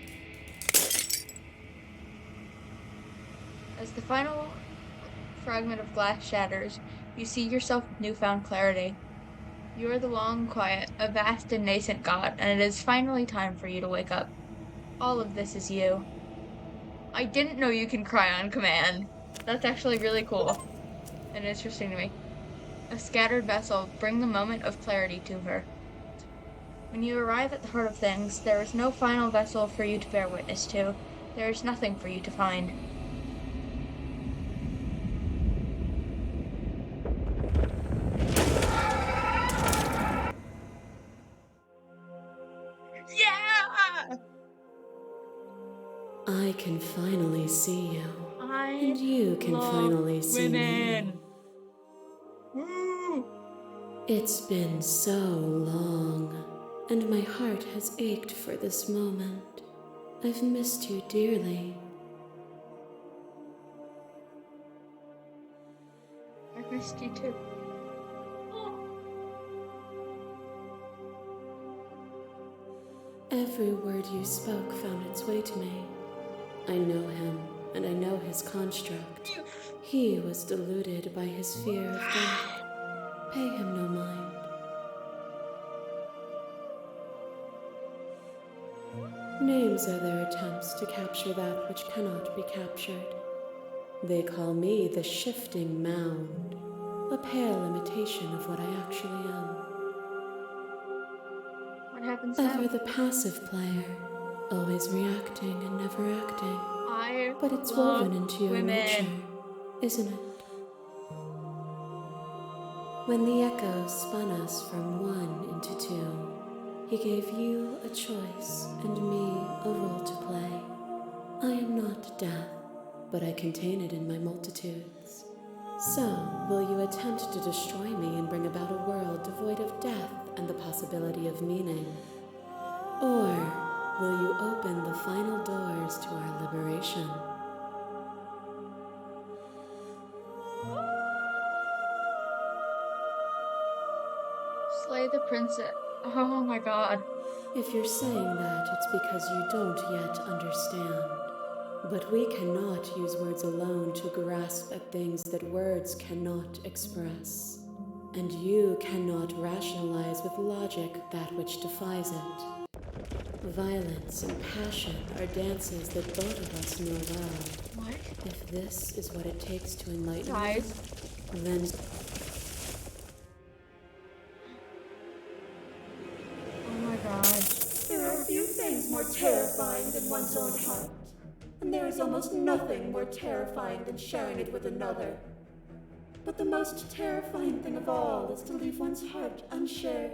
As the final fragment of glass shatters, you see yourself with newfound clarity. You are the long quiet, a vast and nascent god, and it is finally time for you to wake up. All of this is you. I didn't know you can cry on command. That's actually really cool and interesting to me. A scattered vessel, bring the moment of clarity to her. When you arrive at the heart of things, there is no final vessel for you to bear witness to. There is nothing for you to find. Yeah! I can finally see you. I And you can love finally see me. women. Woo! It's been so long, and my heart has ached for this moment. I've missed you dearly. I missed you too. Every word you spoke found its way to me. I know him, and I know his construct. He was deluded by his fear of death. Pay him no mind. Names are their attempts to capture that which cannot be captured. They call me the shifting mound, a pale imitation of what I actually am. What happens Ever now? the passive player, always reacting and never acting. I But it's love woven into your women. nature, isn't it? When the echo spun us from one into two, he gave you a choice and me a role to play. I am not death, but I contain it in my multitudes. So, will you attempt to destroy me and bring about a world devoid of death and the possibility of meaning? Or will you open the final doors to our liberation? Slay the princess. Oh my god. If you're saying that, it's because you don't yet understand. But we cannot use words alone to grasp at things that words cannot express. And you cannot rationalize with logic that which defies it. Violence and passion are dances that both of us know well. What? If this is what it takes to enlighten Guys. you, then... Oh my god. There are few things more terrifying than one's own heart. And there is almost nothing more terrifying than sharing it with another. But the most terrifying thing of all is to leave one's heart unshared.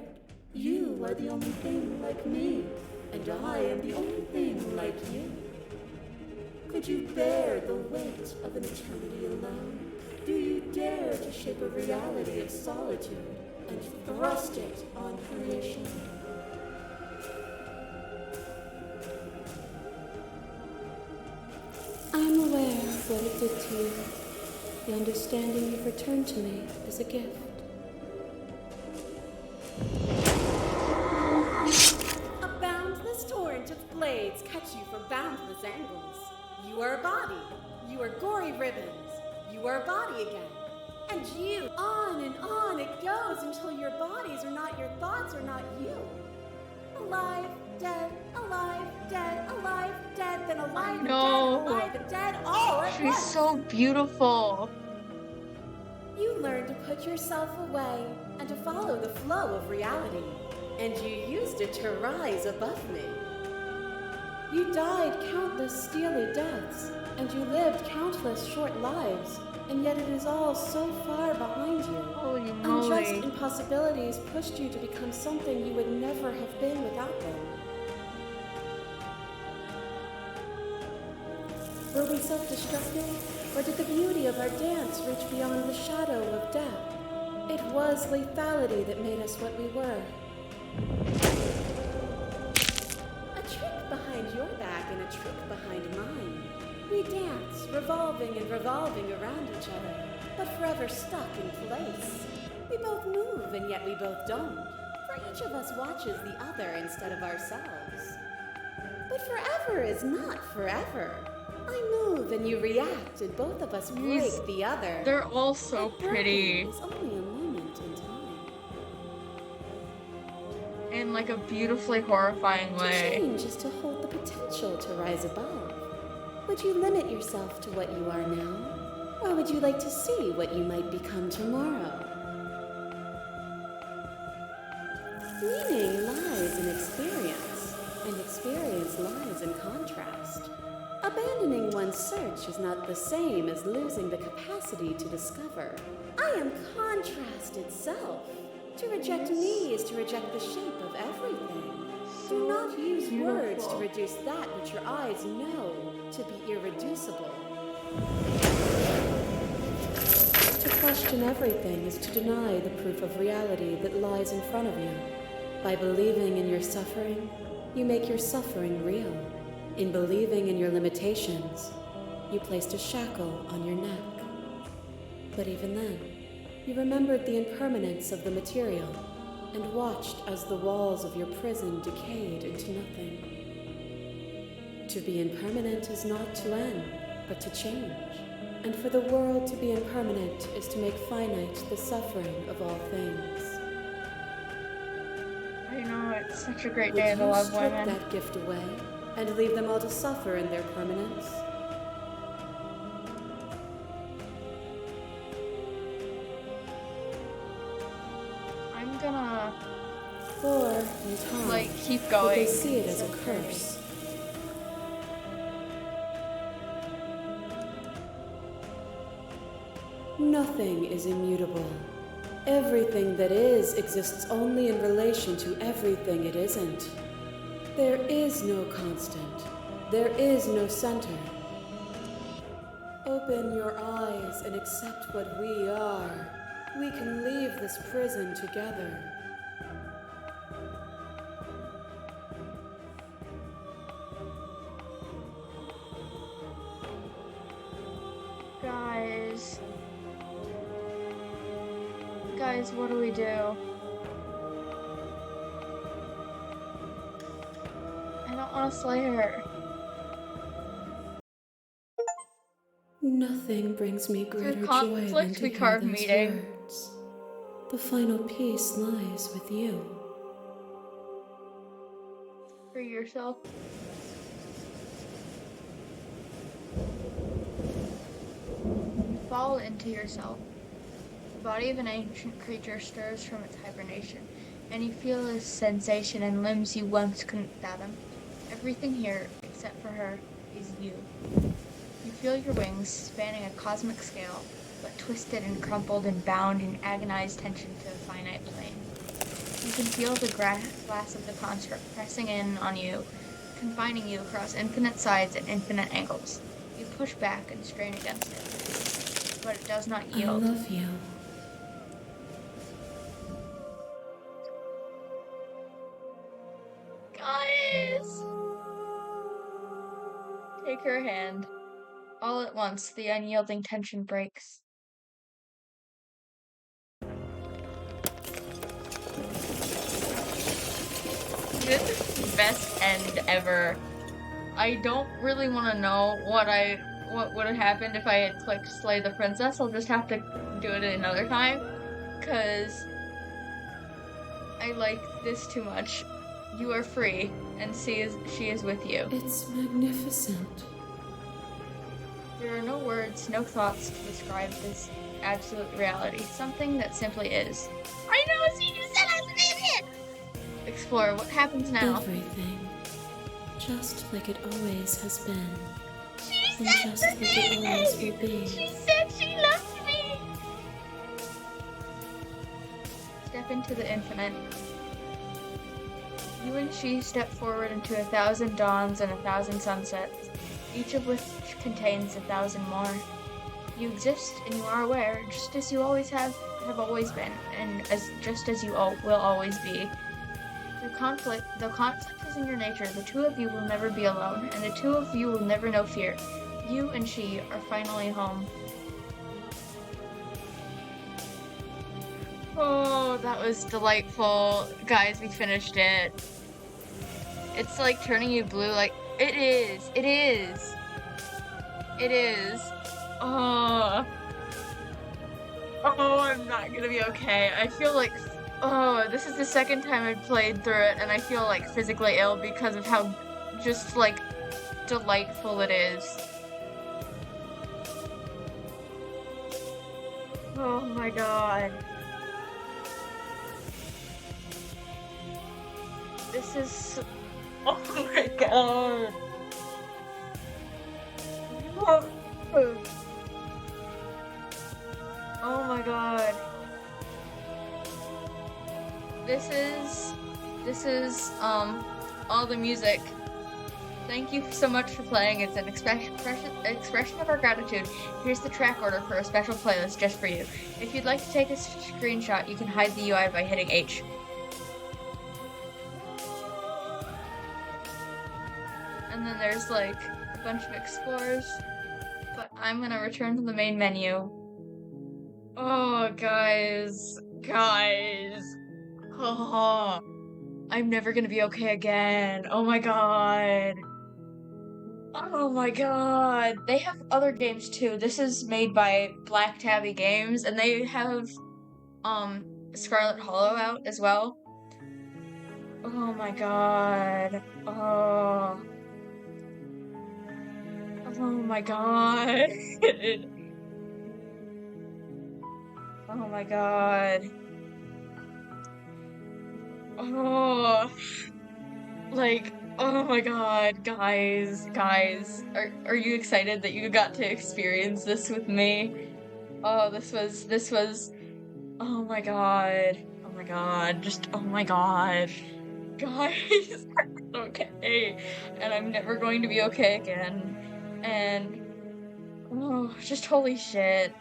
You are the only thing like me, and I am the only thing like you. Could you bear the weight of an eternity alone? Do you dare to shape a reality of solitude and thrust it on creation? I'm aware of what it did to you. The understanding you've returned to me is a gift. A boundless torrent of blades cut you from boundless angles. You are a body. You are gory ribbons. You are a body again. And you, on and on it goes until your bodies are not your thoughts or not you. Alive, dead, alive, dead, alive, dead, then alive, No. dead, alive, and dead, all at She's once. so beautiful. You learn to put yourself away and to follow the flow of reality. And you used it to rise above me. You died countless steely deaths, and you lived countless short lives, and yet it is all so far behind you. Holy Unjust moly. impossibilities pushed you to become something you would never have been without them. Were we self-destructive, or did the beauty of our dance reach beyond the shadow of death? It was lethality that made us what we were. A trick behind your back and a trick behind mine. We dance, revolving and revolving around each other, but forever stuck in place. We both move and yet we both don't, for each of us watches the other instead of ourselves. But forever is not forever. I move and you react, and both of us break the other. They're all so But broken pretty. is only a moment in time. In like a beautifully horrifying To way. change is to hold the potential to rise above. Would you limit yourself to what you are now? Or would you like to see what you might become tomorrow? Meaning lies in experience, and experience lies in contrast. Abandoning one's search is not the same as losing the capacity to discover. I am contrast itself. To reject me is to reject the shape of everything. Do not use words to reduce that which your eyes know to be irreducible. To question everything is to deny the proof of reality that lies in front of you. By believing in your suffering, you make your suffering real. In believing in your limitations, you placed a shackle on your neck. But even then, you remembered the impermanence of the material and watched as the walls of your prison decayed into nothing. To be impermanent is not to end, but to change. And for the world to be impermanent is to make finite the suffering of all things. I know, it's such a great Would day to you love strip women. that gift away and leave them all to suffer in their permanence? I'm gonna, Or, in time, like, keep would going. they see it as a curse? Nothing is immutable. Everything that is exists only in relation to everything it isn't. There is no constant. There is no center. Open your eyes and accept what we are. We can leave this prison together. Guys, what do we do? I don't want to slay her. Nothing brings me greater joy than conflict, to we hear carve those meeting. words. The final piece lies with you. Free yourself. You fall into yourself. The body of an ancient creature stirs from its hibernation, and you feel a sensation in limbs you once couldn't fathom. Everything here, except for her, is you. You feel your wings spanning a cosmic scale, but twisted and crumpled and bound in agonized tension to a finite plane. You can feel the glass of the construct pressing in on you, confining you across infinite sides and infinite angles. You push back and strain against it, but it does not yield. I love you. Guys! Take her hand. All at once, the unyielding tension breaks. This is the best end ever. I don't really want to know what would have happened if I had clicked Slay the Princess. I'll just have to do it another time, because I like this too much. You are free, and she is with you. It's magnificent. There are no words, no thoughts to describe this absolute reality. Something that simply is. I know, see, you said I was an idiot! Explore what happens now. Everything. Just like it always has been. She And said just the like it always will name! be. She said she loved me! Step into the infinite. You and she step forward into 1,000 dawns and 1,000 sunsets, each of which contains 1,000 more. You exist and you are aware, just as you always have always been, and just as you will always be. The conflict is in your nature. The two of you will never be alone, and the two of you will never know fear. You and she are finally home. Oh, that was delightful. Guys, we finished it. It's like turning you blue, like, it is. Oh, I'm not gonna be okay. I feel like, this is the second time I've played through it, and I feel like physically ill because of how just like delightful it is. Oh my god. This is, oh my god. Oh my god. This is all the music. Thank you so much for playing. It's an expression of our gratitude. Here's the track order for a special playlist just for you. If you'd like to take a screenshot, you can hide the UI by hitting H. And then there's like a bunch of explorers, but I'm gonna return to the main menu. Oh, guys. Oh, I'm never gonna be okay again. Oh my god. Oh my god. They have other games too. This is made by Black Tabby Games, and they have Scarlet Hollow out as well. Oh my god. Oh. Oh my god. Oh my god. Oh, like, oh my god, guys, are you excited that you got to experience this with me? Oh, this was, oh my god, just, oh my god, guys, okay, and I'm never going to be okay again, and, oh, just holy shit.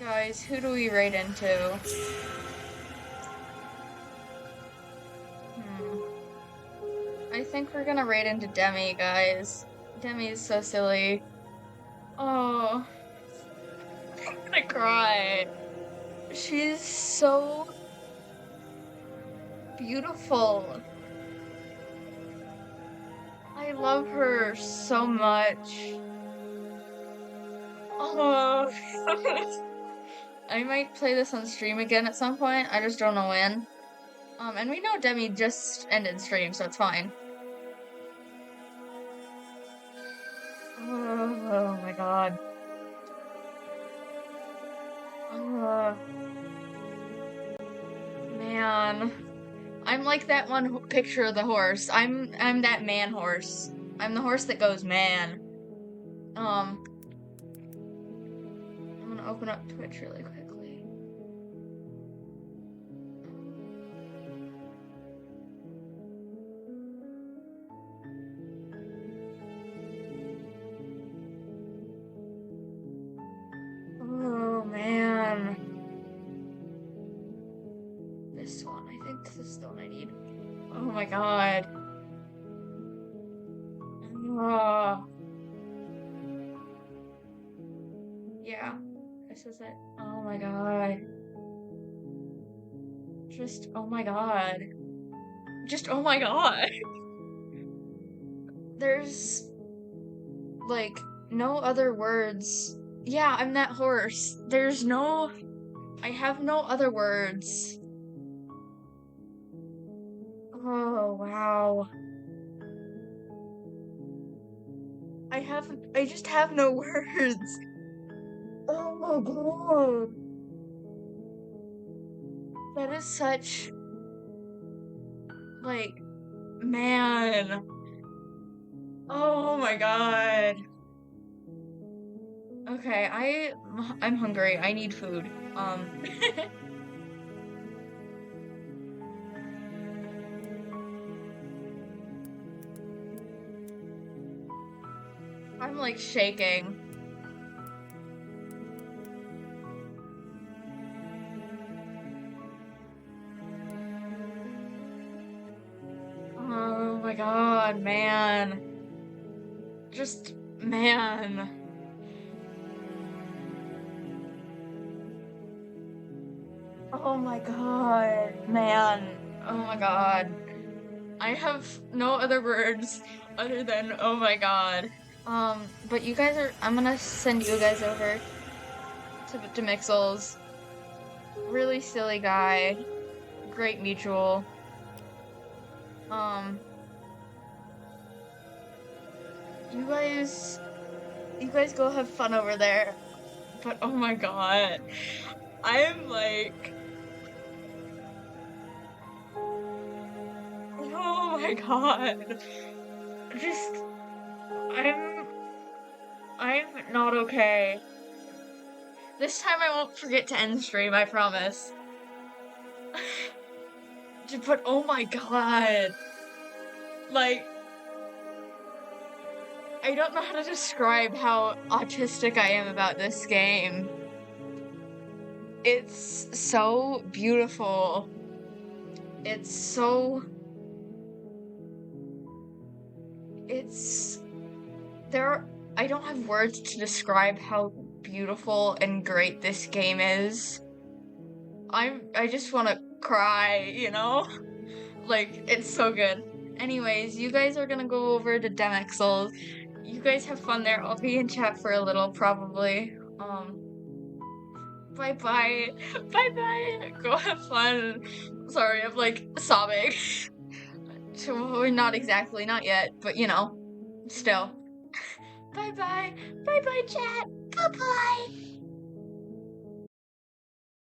Guys, who do we raid into? I think we're gonna raid into Demi, guys. Demi is so silly. Oh, I'm gonna cry. She's so beautiful. I love her so much. Oh, I might play this on stream again at some point. I just don't know when. And we know Demi just ended stream, so it's fine. Oh my god. Man. I'm like that one picture of the horse. I'm that man horse. I'm the horse that goes man. I'm gonna open up Twitch really quickly. Oh man. This one, I think this is the one I need. Oh my god. Yeah, this is it. Oh my god. Just, oh my god. Just, oh my god. There's, like, no other words. Yeah, I'm that horse. I have no other words. Oh, wow. I just have no words. Oh my god. That is such, like, man. Oh my god. Okay, I'm hungry. I need food. I'm like shaking. Oh my god, man. Just, man. Oh my god, man. Oh my god. I have no other words other than oh my god. But you guys I'm gonna send you guys over to Mixels. Really silly guy. Great mutual. You guys go have fun over there. But oh my god. I am like, oh my god. Just, I'm not okay. This time I won't forget to end stream, I promise. But oh my god. Like, I don't know how to describe how autistic I am about this game. It's so beautiful. I don't have words to describe how beautiful and great this game is. I just want to cry, you know? Like, it's so good. Anyways, you guys are gonna go over to Demexels. You guys have fun there. I'll be in chat for a little, probably. Bye-bye. Bye-bye. Go have fun. Sorry, I'm, like, sobbing. Not exactly, not yet, but, you know. Still. Bye-bye. Bye-bye, chat. Bye-bye.